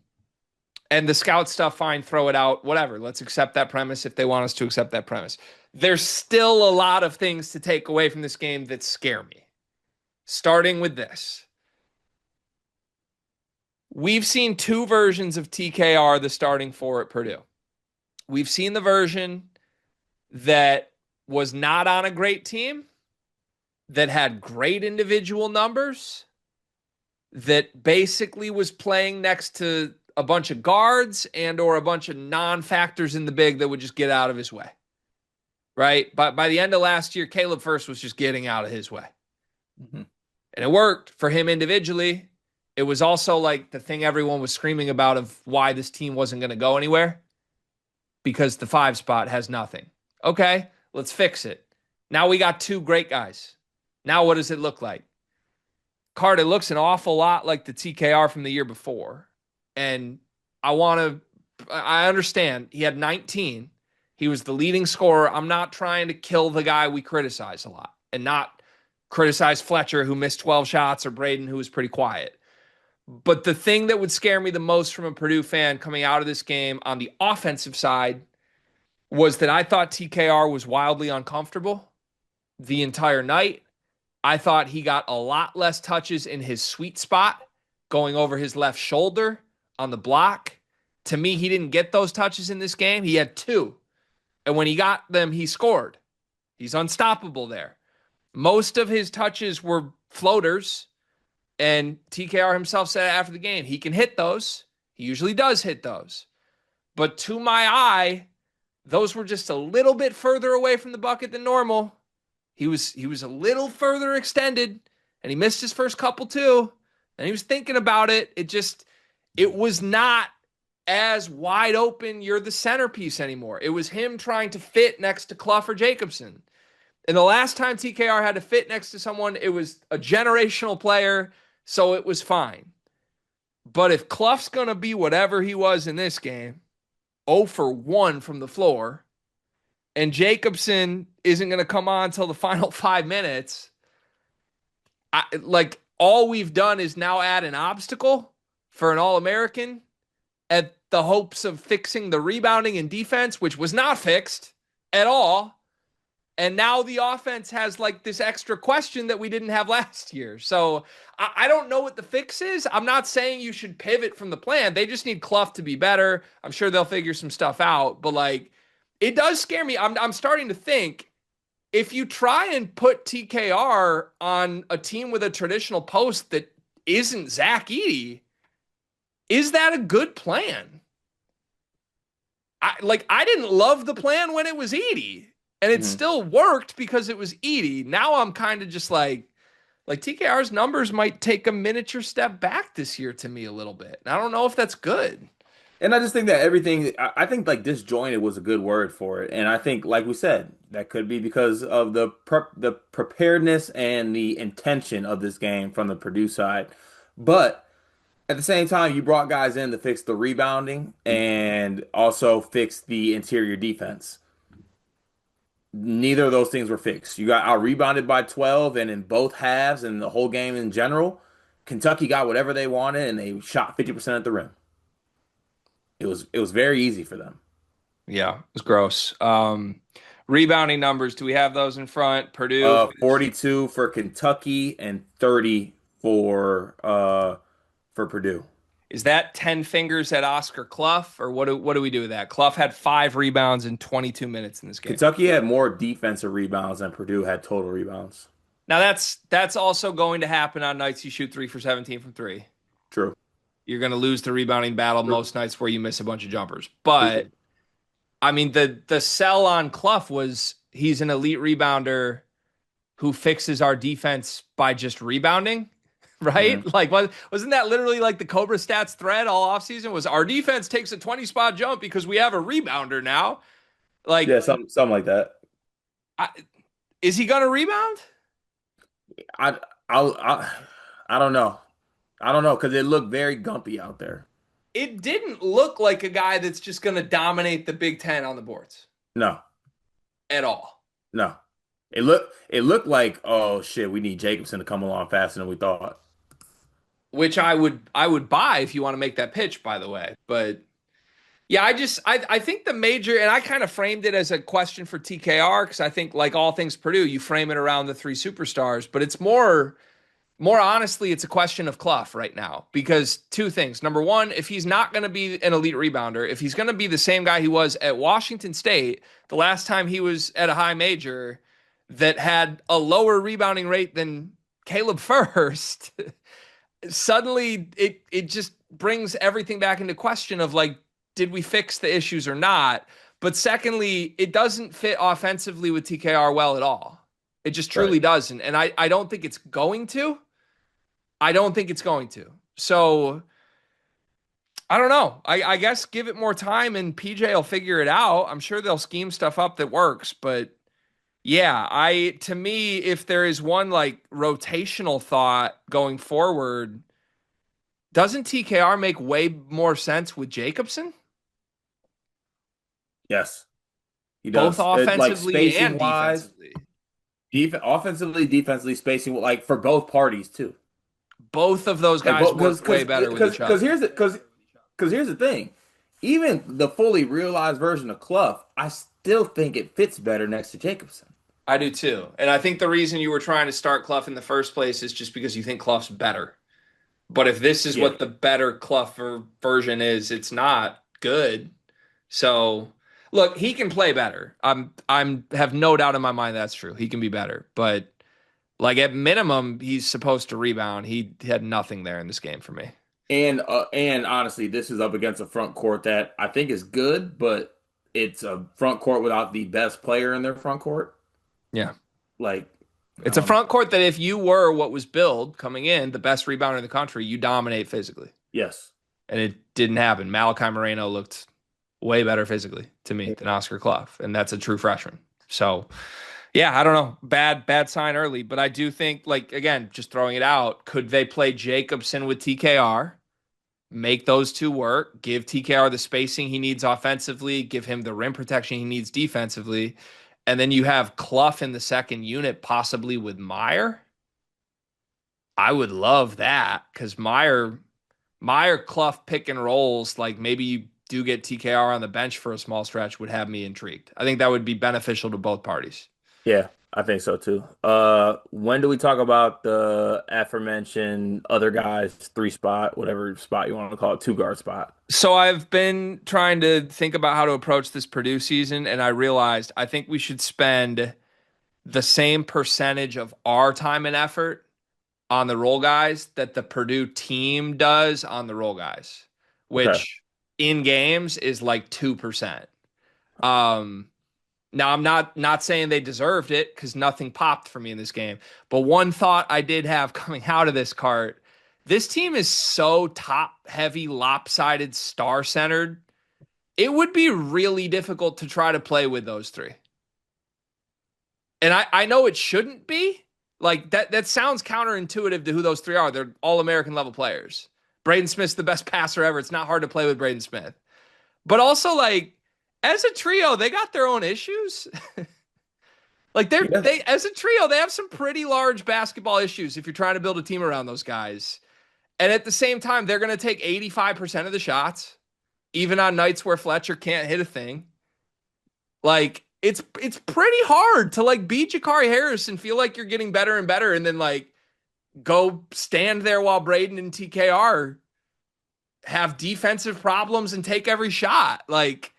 Speaker 1: and the scout stuff, fine, throw it out, whatever. Let's accept that premise if they want us to accept that premise. There's still a lot of things to take away from this game that scare me. Starting with this. We've seen two versions of TKR, the starting four at Purdue. We've seen the version that was not on a great team, that had great individual numbers, that basically was playing next to a bunch of guards and or a bunch of non-factors in the big that would just get out of his way. Right? But by the end of last year, Caleb Furst was just getting out of his way. Mm-hmm. And it worked for him individually. It was also like the thing everyone was screaming about of why this team wasn't going to go anywhere, because the 5 spot has nothing. Okay, let's fix it. Now we got 2 great guys. Now what does it look like? Card, it looks an awful lot like the TKR from the year before. And I understand he had 19. He was the leading scorer. I'm not trying to kill the guy we criticize a lot and not criticize Fletcher, who missed 12 shots, or Braden, who was pretty quiet. But the thing that would scare me the most from a Purdue fan coming out of this game on the offensive side was that I thought TKR was wildly uncomfortable the entire night. I thought he got a lot less touches in his sweet spot, going over his left shoulder on the block. To me, he didn't get those touches in this game. He had 2. And when he got them, he scored. He's unstoppable there. Most of his touches were floaters. And TKR himself said after the game, he can hit those. He usually does hit those. But to my eye, those were just a little bit further away from the bucket than normal. He was a little further extended, and he missed his first couple too. And he was thinking about it. It was not as wide open, you're the centerpiece anymore. It was him trying to fit next to Clough or Jacobson. And the last time TKR had to fit next to someone, it was a generational player, so it was fine. But if Clough's going to be whatever he was in this game, 0 for 1 from the floor, and Jacobson isn't going to come on until the final 5 minutes, all we've done is now add an obstacle for an All-American at the hopes of fixing the rebounding and defense, which was not fixed at all. And now the offense has like this extra question that we didn't have last year. So I don't know what the fix is. I'm not saying you should pivot from the plan. They just need Clough to be better. I'm sure they'll figure some stuff out. But like, it does scare me. I'm starting to think, if you try and put TKR on a team with a traditional post that isn't Zach Edey, is that a good plan? I didn't love the plan when it was Edey. And it still worked because it was Edey. Now I'm kind of just like TKR's numbers might take a miniature step back this year to me a little bit. And I don't know if that's good.
Speaker 2: And I just think that I think like disjointed was a good word for it. And I think, like we said, that could be because of the preparedness and the intention of this game from the Purdue side. But at the same time, you brought guys in to fix the rebounding and also fix the interior defense. Neither of those things were fixed. You got out rebounded by 12, and in both halves and the whole game in general, Kentucky got whatever they wanted, and they shot 50% at the rim. It was very easy for them.
Speaker 1: Yeah, it was gross. Rebounding numbers, do we have those in front? Purdue
Speaker 2: 42 for Kentucky and 30 for Purdue.
Speaker 1: Is that 10 fingers at Oscar Clough, or what do we do with that? Clough had 5 rebounds in 22 minutes in this game.
Speaker 2: Kentucky had more defensive rebounds than Purdue had total rebounds.
Speaker 1: Now that's also going to happen on nights you shoot 3 for 17 from 3.
Speaker 2: True.
Speaker 1: You're going to lose the rebounding battle most nights where you miss a bunch of jumpers. But I mean, the sell on Clough was he's an elite rebounder who fixes our defense by just rebounding. Right? Mm-hmm. Like, wasn't that literally like the Cobra Stats thread all offseason? Was our defense takes a 20-spot jump because we have a rebounder now? Like,
Speaker 2: yeah, something like that.
Speaker 1: Is he gonna rebound?
Speaker 2: I don't know. I don't know because it looked very gumpy out there.
Speaker 1: It didn't look like a guy that's just going to dominate the Big Ten on the boards
Speaker 2: No,
Speaker 1: at all.
Speaker 2: no. It looked like, oh shit, we need Jacobson to come along faster than we thought.
Speaker 1: Which I would buy if you want to make that pitch, by the way. But yeah, I think the major, and I kind of framed it as a question for TKR because I think like all things Purdue, you frame it around the three superstars, but it's more honestly, it's a question of Clough right now because two things. Number one, if he's not going to be an elite rebounder, if he's going to be the same guy he was at Washington State the last time he was at a high major that had a lower rebounding rate than Caleb First, suddenly it just brings everything back into question of like, did we fix the issues or not? But secondly, it doesn't fit offensively with TKR well at all. It just
Speaker 2: Right.
Speaker 1: truly doesn't. And I don't think it's going to. I don't think it's going to. So I don't know. I guess give it more time and PJ will figure it out. I'm sure they'll scheme stuff up that works, but yeah, to me, if there is one like rotational thought going forward, doesn't TKR make way more sense with Jacobson?
Speaker 2: Yes, he
Speaker 1: Both
Speaker 2: does. Like
Speaker 1: offensively
Speaker 2: spacing
Speaker 1: and
Speaker 2: wise,
Speaker 1: defensively.
Speaker 2: offensively, defensively, spacing, like for both parties too.
Speaker 1: Both of those
Speaker 2: Like
Speaker 1: guys
Speaker 2: both
Speaker 1: work way better with each other.
Speaker 2: because here's the thing. Even the fully realized version of Clough, I still think it fits better next to Jacobson.
Speaker 1: I do too. And I think the reason you were trying to start Clough in the first place is just because you think Clough's better. But if this is
Speaker 2: Yeah.
Speaker 1: what the better Clough version is, it's not good. So look, he can play better. I'm have no doubt in my mind that's true. He can be better. But like at minimum, he's supposed to rebound. He had nothing there in this game for me.
Speaker 2: And honestly, this is up against a front court that I think is good, but it's a front court without the best player in their front court.
Speaker 1: Yeah.
Speaker 2: Like,
Speaker 1: It's a front court that if you were what was billed coming in, the best rebounder in the country, you dominate physically.
Speaker 2: yes.
Speaker 1: And it didn't happen. Malachi Moreno looked way better physically to me than Oscar Clough, and that's a true freshman. So, yeah, I don't know. Bad sign early, but I do think, like, again, just throwing it out, could they play Jacobson with TKR, make those two work, give TKR the spacing he needs offensively, give him the rim protection he needs defensively, and then you have Clough in the second unit, possibly with Meyer? I would love that because Meyer Clough pick and rolls, like maybe you do get TKR on the bench for a small stretch, would have me intrigued. I think that would be beneficial to both parties.
Speaker 2: Yeah, I think so too. When do we talk about the aforementioned other guys, three spot, whatever spot you want to call it, two guard spot?
Speaker 1: So I've been trying to think about how to approach this Purdue season, and I realized I think we should spend the same percentage of our time and effort on the role guys that the Purdue team does on the role guys,
Speaker 2: Okay.
Speaker 1: which in games is like 2%. Um, Now I'm not saying they deserved it because nothing popped for me in this game. But one thought I did have coming out of this cart, this team is so top heavy, lopsided, star centered. It would be really difficult to try to play with those three. And I know it shouldn't be. Like that sounds counterintuitive to who those three are. They're all American level players. Braden Smith's the best passer ever. It's not hard to play with Braden Smith. But also like as a trio, they got their own issues. Like
Speaker 2: Yeah.
Speaker 1: they as a trio, they have some pretty large basketball issues if you're trying to build a team around those guys. And at the same time, they're going to take 85% of the shots, even on nights where Fletcher can't hit a thing. Like it's pretty hard to like beat Jakari Harris and feel like you're getting better and better, and then like go stand there while Braden and TKR have defensive problems and take every shot. Like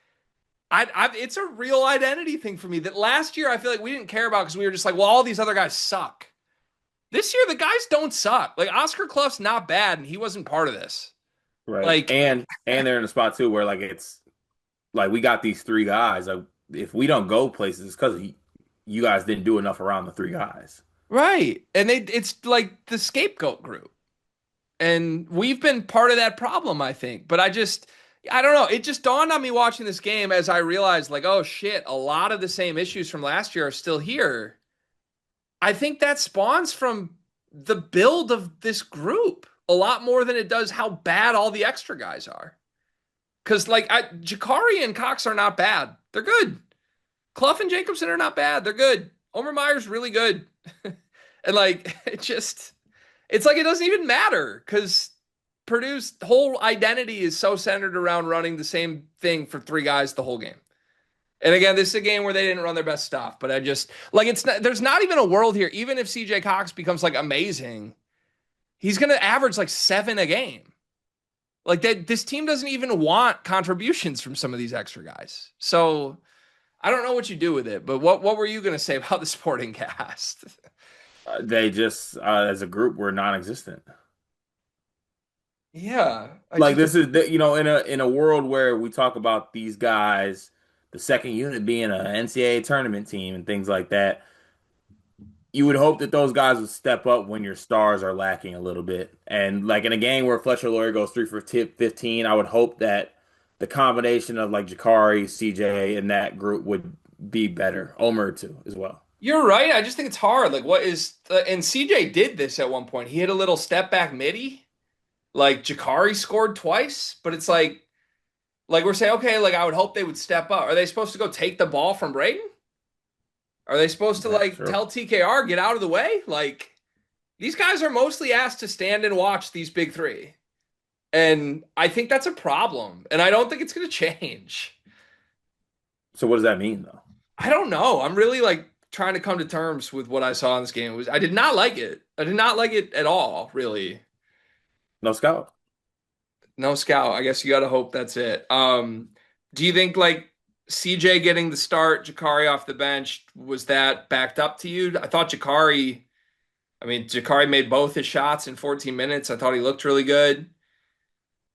Speaker 1: it's a real identity thing for me that last year I feel like we didn't care about because we were just like, well, all these other guys suck. This year the guys don't suck. Like Oscar Clough's not bad, and he wasn't part of this.
Speaker 2: Right.
Speaker 1: Like
Speaker 2: And they're in a spot too where like it's like we got these three guys. Like if we don't go places, it's because you guys didn't do enough around the three guys.
Speaker 1: right, and it's like the scapegoat group. And we've been part of that problem, I think. But I don't know. It just dawned on me watching this game as I realized, like, oh shit, a lot of the same issues from last year are still here. I think that spawns from the build of this group a lot more than it does how bad all the extra guys are. Because like Jakari and Cox are not bad. They're good. Clough and Jacobson are not bad. They're good. Omer Meyer's really good. And like it's like it doesn't even matter because Purdue's whole identity is so centered around running the same thing for three guys the whole game. And again, this is a game where they didn't run their best stuff, but I just like it's not, there's not even a world here. Even if CJ Cox becomes like amazing, he's going to average like 7 a game. Like that, this team doesn't even want contributions from some of these extra guys. So I don't know what you do with it, but what were you going to say about the Sporting Cast?
Speaker 2: They just, as a group, were non-existent.
Speaker 1: Yeah, I
Speaker 2: Like
Speaker 1: just
Speaker 2: this is in a world where we talk about these guys, the second unit being an NCAA tournament team and things like that. You would hope that those guys would step up when your stars are lacking a little bit. And like in a game where Fletcher Loyer goes 3 for 15, I would hope that the combination of like Jakari, CJ, and that group would be better. Omer too as well.
Speaker 1: you're right. I just think it's hard. Like what is and CJ did this at one point. He hit a little step back midi. Like Jakari scored twice, but it's like we're saying, okay, like I would hope they would step up. Are they supposed to go take the ball from Braden? Are they supposed to
Speaker 2: Yeah,
Speaker 1: like
Speaker 2: sure.
Speaker 1: tell TKR get out of the way? Like these guys are mostly asked to stand and watch these big three. And I think that's a problem. And I don't think it's going to change.
Speaker 2: So what does that mean though?
Speaker 1: I don't know. I'm really like trying to come to terms with what I saw in this game. It was I did not like it. I did not like it at all, really.
Speaker 2: No scout.
Speaker 1: No scout. I guess you got to hope that's it. Do you think like CJ getting the start, Jakari off the bench, was that backed up to you? I thought Jakari made both his shots in 14 minutes. I thought he looked really good.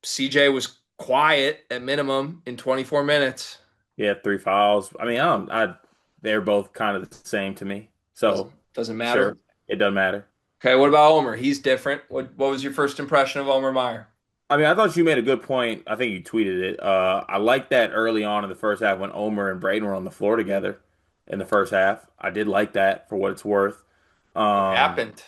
Speaker 1: CJ was quiet at minimum in 24 minutes.
Speaker 2: He had 3 fouls. I mean, I don't. They're both kind of the same to me. So
Speaker 1: Doesn't matter.
Speaker 2: sure, it doesn't matter.
Speaker 1: Okay, what about Omer? He's different. What was your first impression of Omer Meyer?
Speaker 2: I mean, I thought you made a good point. I think you tweeted it. I like that early on in the first half when Omer and Braden were on the floor together in the first half. I did like that for what it's worth.
Speaker 1: What
Speaker 2: Um,
Speaker 1: happened?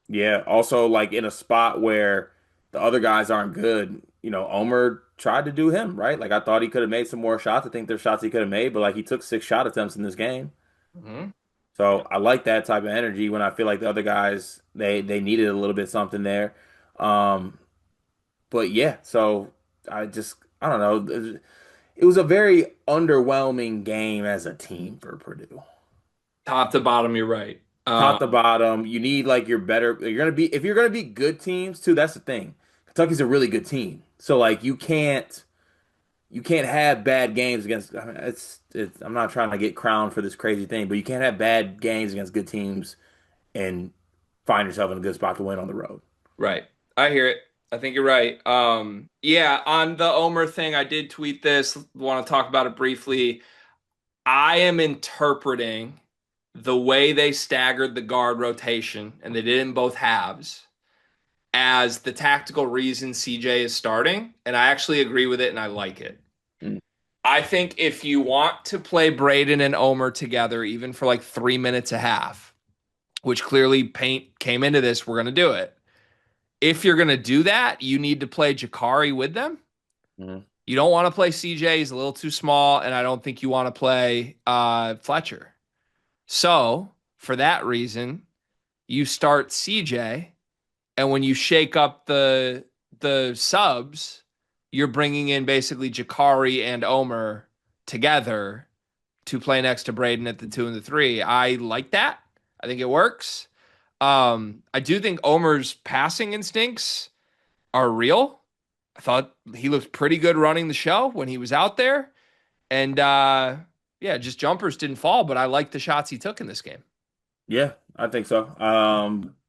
Speaker 2: yeah, also like in a spot where the other guys aren't good, Omer tried to do him, right? Like I thought he could have made some more shots. I think there's shots he could have made, but like he took 6 shot attempts in this game.
Speaker 1: Hmm.
Speaker 2: So I like that type of energy when I feel like the other guys they needed a little bit something there. Um, but yeah, so I don't know. It was a very underwhelming game as a team for Purdue.
Speaker 1: Top to bottom, you're right.
Speaker 2: Top to bottom, you need like your better. You're gonna be if you're gonna be good teams too. That's the thing. Kentucky's a really good team, so like you can't have bad games against. I mean, it's. I'm not trying to get crowned for this crazy thing, but you can't have bad games against good teams and find yourself in a good spot to win on the road.
Speaker 1: Right. I hear it. I think you're right. Yeah, on the Omer thing, I did tweet this. Want to talk about it briefly. I am interpreting the way they staggered the guard rotation, and they did it in both halves, as the tactical reason CJ is starting. And I actually agree with it, and I like it.
Speaker 2: Mm.
Speaker 1: I think if you want to play Braden and Omer together, even for like 3 minutes a half, which clearly Paint came into this, we're going to do it. If you're going to do that, you need to play Jakari with them.
Speaker 2: Mhm.
Speaker 1: You don't want to play CJ. He's a little too small. And I don't think you want to play Fletcher. So for that reason, you start CJ. And when you shake up the subs, you're bringing in basically Jakari and Omer together to play next to Braden at the 2 and the 3. I like that. I think it works. I do think Omer's passing instincts are real. I thought he looked pretty good running the show when he was out there. And yeah, just jumpers didn't fall, but I liked the shots he took in this game.
Speaker 2: Yeah, I think so.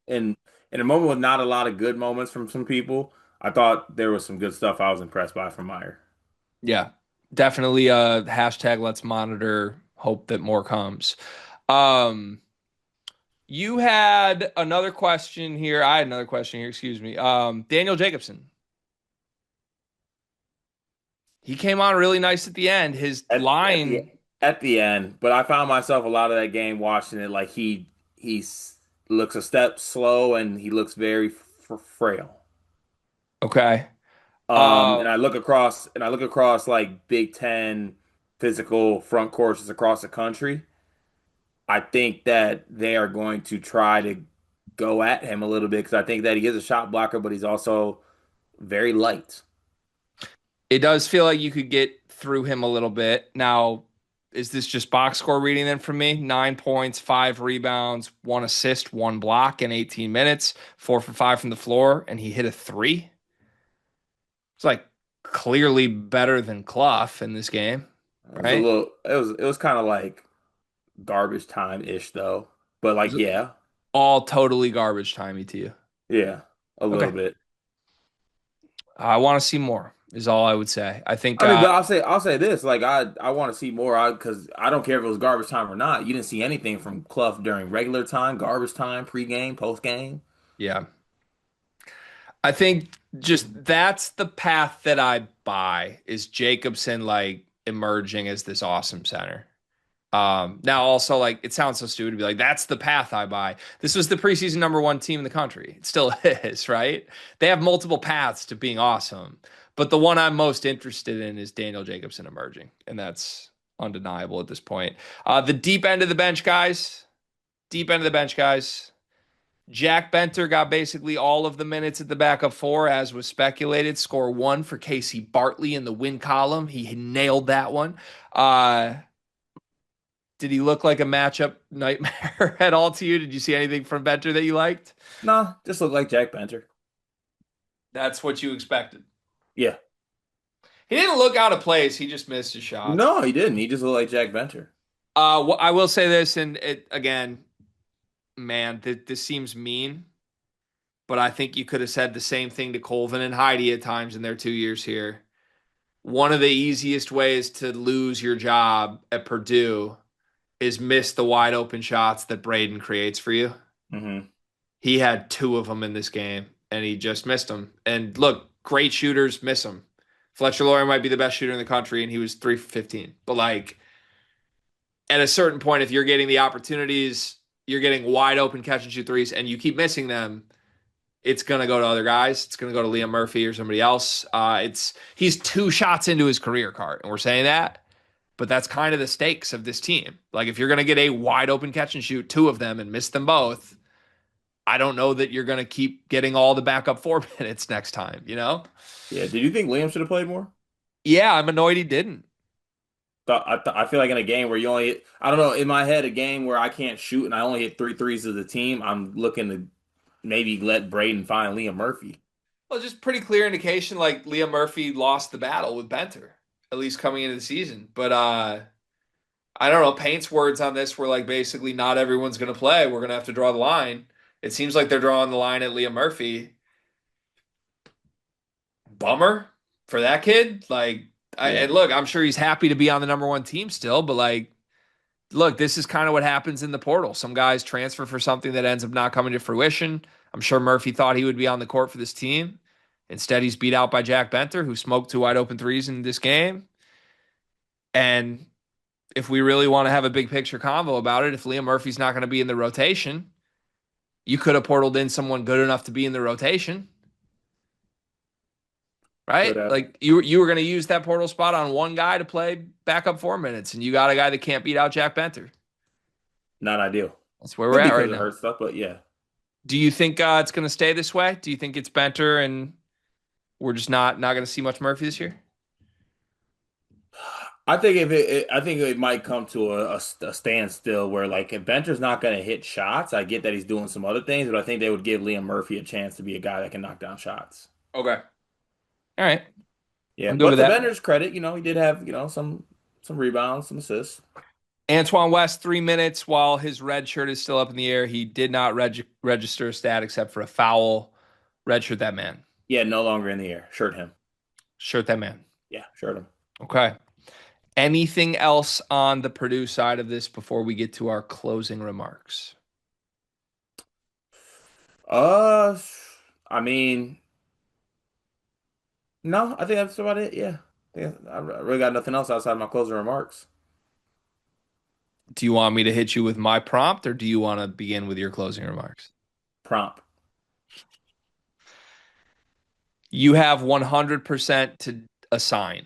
Speaker 2: In a moment with not a lot of good moments from some people, I thought there was some good stuff I was impressed by from Meyer.
Speaker 1: Yeah, definitely hashtag let's monitor, hope that more comes. Um, you had another question here. I had another question here, excuse me. Daniel Jacobson. He came on really nice at the end. His
Speaker 2: At the
Speaker 1: line,
Speaker 2: at the end, but I found myself a lot of that game watching it like he's looks a step slow and he looks very frail.
Speaker 1: Okay.
Speaker 2: And
Speaker 1: Uh,
Speaker 2: I look across like Big Ten physical front courses across the country. I think that they are going to try to go at him a little bit because I think that he is a shot blocker, but he's also very light.
Speaker 1: it does feel like you could get through him a little bit. Now, is this just box score reading then from me? 9 points, 5 rebounds, 1 assist, 1 block in 18 minutes, 4 for 5 from the floor, and he hit a three. It's like clearly better than Clough in this game,
Speaker 2: It was a
Speaker 1: right?
Speaker 2: little, it was kind of like garbage time ish though, but
Speaker 1: Is
Speaker 2: like
Speaker 1: it
Speaker 2: yeah,
Speaker 1: all totally garbage timey to you?
Speaker 2: yeah, a little
Speaker 1: Okay.
Speaker 2: bit.
Speaker 1: I want to see more, is all I would say. I think
Speaker 2: I mean, but I'll say this, like I want to see more, because I don't care if it was garbage time or not. You didn't see anything from Clough during regular time, garbage time, pregame, postgame.
Speaker 1: yeah. I think just that's the path that I buy is Jacobson like emerging as this awesome center. Now also like it sounds so stupid to be like, that's the path I buy. This was the preseason #1 team in the country. It still is, right? They have multiple paths to being awesome. But the one I'm most interested in is Daniel Jacobson emerging, and that's undeniable at this point. The deep end of the bench, guys. Deep end of the bench, guys. Jack Benter got basically all of the minutes at the backup four, as was speculated. Score one for Casey Bartley in the win column. He nailed that one. Uh, did he look like a matchup nightmare at all to you? Did you see anything from Benter that you liked?
Speaker 2: Nah, just look like Jack Benter.
Speaker 1: That's what you expected.
Speaker 2: Yeah.
Speaker 1: He didn't look out of place. He just missed his shots.
Speaker 2: No, he didn't. He just looked like Jack Benter.
Speaker 1: I will say this, and it again, man, this seems mean, but I think you could have said the same thing to Colvin and Heidi at times in their 2 years here. One of the easiest ways to lose your job at Purdue is miss the wide open shots that Braden creates for you.
Speaker 2: Hmm.
Speaker 1: He had two of them in this game, and he just missed them. And look, great shooters miss them. Fletcher Loyer might be the best shooter in the country, and he was 3 for 15. But like at a certain point, if you're getting the opportunities, you're getting wide open catch and shoot threes, and you keep missing them, it's gonna go to other guys. It's gonna go to Liam Murphy or somebody else. It's he's 2 shots into his career card, and we're saying that, but that's kind of the stakes of this team. Like if you're gonna get a wide open catch and shoot, two of them, and miss them both, I don't know that you're gonna keep getting all the backup 4 minutes next time. You know?
Speaker 2: Yeah. Did you think Liam should have played more?
Speaker 1: Yeah, I'm annoyed he didn't.
Speaker 2: I feel like in a game where you only hit, I don't know, in my head, a game where I can't shoot and I only hit three threes as a team, I'm looking to maybe let Braden find Liam Murphy.
Speaker 1: Well, just pretty clear indication like Liam Murphy lost the battle with Benter, at least coming into the season. But I don't know. Paint's words on this were like basically not everyone's going to play. We're going to have to draw the line. It seems like they're drawing the line at Liam Murphy. Bummer for that kid. Like,
Speaker 2: Yeah.
Speaker 1: and look, I'm sure he's happy to be on the #1 team still, but like, look, this is kind of what happens in the portal. Some guys transfer for something that ends up not coming to fruition. I'm sure Murphy thought he would be on the court for this team. Instead, he's beat out by Jack Benter, who smoked 2 wide open threes in this game. And if we really want to have a big picture convo about it, if Liam Murphy's not going to be in the rotation, you could have portaled in someone good enough to be in the rotation,
Speaker 2: Could
Speaker 1: right?
Speaker 2: have.
Speaker 1: Like you were going to use that portal spot on one guy to play backup 4 minutes, and you got a guy that can't beat out Jack Benter.
Speaker 2: Not ideal.
Speaker 1: That's where we're
Speaker 2: Could be
Speaker 1: at
Speaker 2: because
Speaker 1: right
Speaker 2: of
Speaker 1: now.
Speaker 2: hurt stuff, but yeah.
Speaker 1: Do you think it's going to stay this way? Do you think it's Benter and we're just not going to see much Murphy this year?
Speaker 2: I think it might come to a standstill where like if Bencher's not going to hit shots, I get that he's doing some other things, but I think they would give Liam Murphy a chance to be a guy that can knock down shots.
Speaker 1: Okay. All right.
Speaker 2: Yeah,
Speaker 1: I'm good
Speaker 2: but
Speaker 1: with
Speaker 2: to
Speaker 1: that.
Speaker 2: Bender's credit, he did have, some rebounds, some assists.
Speaker 1: Antoine West, 3 minutes while his red shirt is still up in the air. He did not register a stat except for a foul. Red shirt that man.
Speaker 2: Yeah, no longer in the air. Shirt him.
Speaker 1: Shirt that man.
Speaker 2: Yeah, shirt him.
Speaker 1: Okay. Anything else on the Purdue side of this before we get to our closing remarks?
Speaker 2: Uh, I mean, no, I think that's about it. Yeah. I really got nothing else outside my closing remarks.
Speaker 1: Do you want me to hit you with my prompt or do you want to begin with your closing remarks?
Speaker 2: Prompt.
Speaker 1: You have 100% to assign.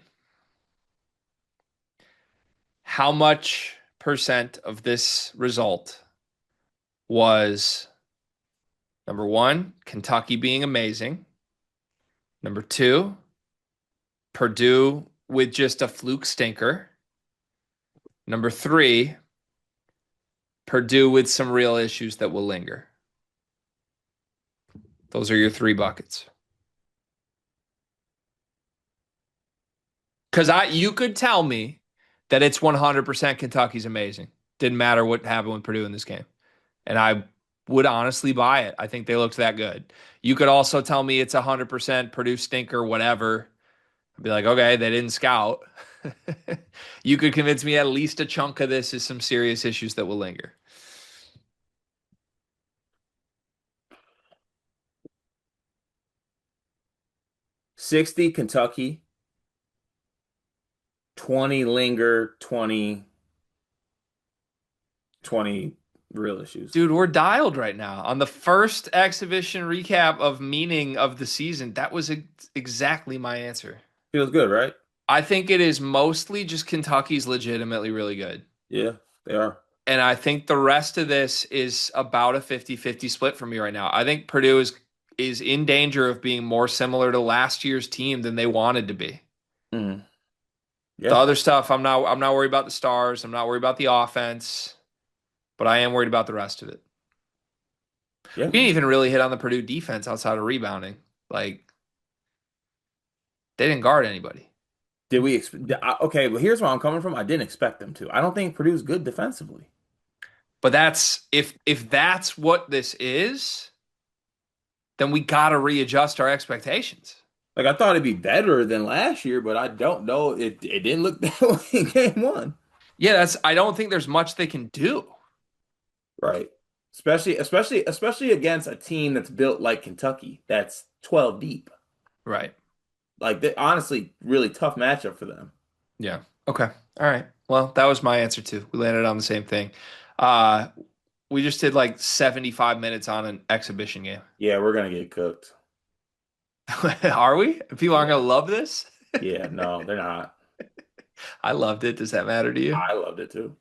Speaker 1: How much percent of this result was number one, Kentucky being amazing? Number two, Purdue with just a fluke stinker? Number three, Purdue with some real issues that will linger? Those are your three buckets. Because you could tell me that it's 100% Kentucky's amazing. Didn't matter what happened with Purdue in this game. And I would honestly buy it. I think they looked that good. You could also tell me it's 100% Purdue stinker, whatever. I'd be like, okay, they didn't scout. You could convince me at least a chunk of this is some serious issues that will linger.
Speaker 2: 60 Kentucky, 20 linger, 20 real issues.
Speaker 1: Dude, we're dialed right now. On the first exhibition recap of meaning of the season, that was exactly my answer.
Speaker 2: Feels good, right?
Speaker 1: I think it is mostly just Kentucky's legitimately really good.
Speaker 2: Yeah, they are.
Speaker 1: And I think the rest of this is about a 50-50 split for me right now. I think Purdue is in danger of being more similar to last year's team than they wanted to be.
Speaker 2: Mm.
Speaker 1: The
Speaker 2: Yeah,
Speaker 1: other stuff, I'm not worried about the stars. I'm not worried about the offense, but I am worried about the rest of it.
Speaker 2: yeah.
Speaker 1: We didn't even really hit on the Purdue defense outside of rebounding. Like they didn't guard anybody.
Speaker 2: Did we okay, well here's where I'm coming from. I didn't expect them to. I don't think Purdue's good defensively.
Speaker 1: But that's if that's what this is, then we got to readjust our expectations.
Speaker 2: Like I thought it'd be better than last year, but I don't know. It didn't look that way in game one.
Speaker 1: Yeah, that's I don't think there's much they can do.
Speaker 2: Right. Especially against a team that's built like Kentucky, that's 12 deep.
Speaker 1: Right.
Speaker 2: Like they, honestly, really tough matchup for them.
Speaker 1: Yeah. Okay. All right. Well, that was my answer too. We landed on the same thing. Uh we just did like 75 minutes on an exhibition game.
Speaker 2: Yeah, we're gonna get cooked.
Speaker 1: Are we? People aren't
Speaker 2: Yeah.
Speaker 1: gonna love this?
Speaker 2: Yeah, no, they're not.
Speaker 1: I loved it. Does that matter to you?
Speaker 2: I loved it too.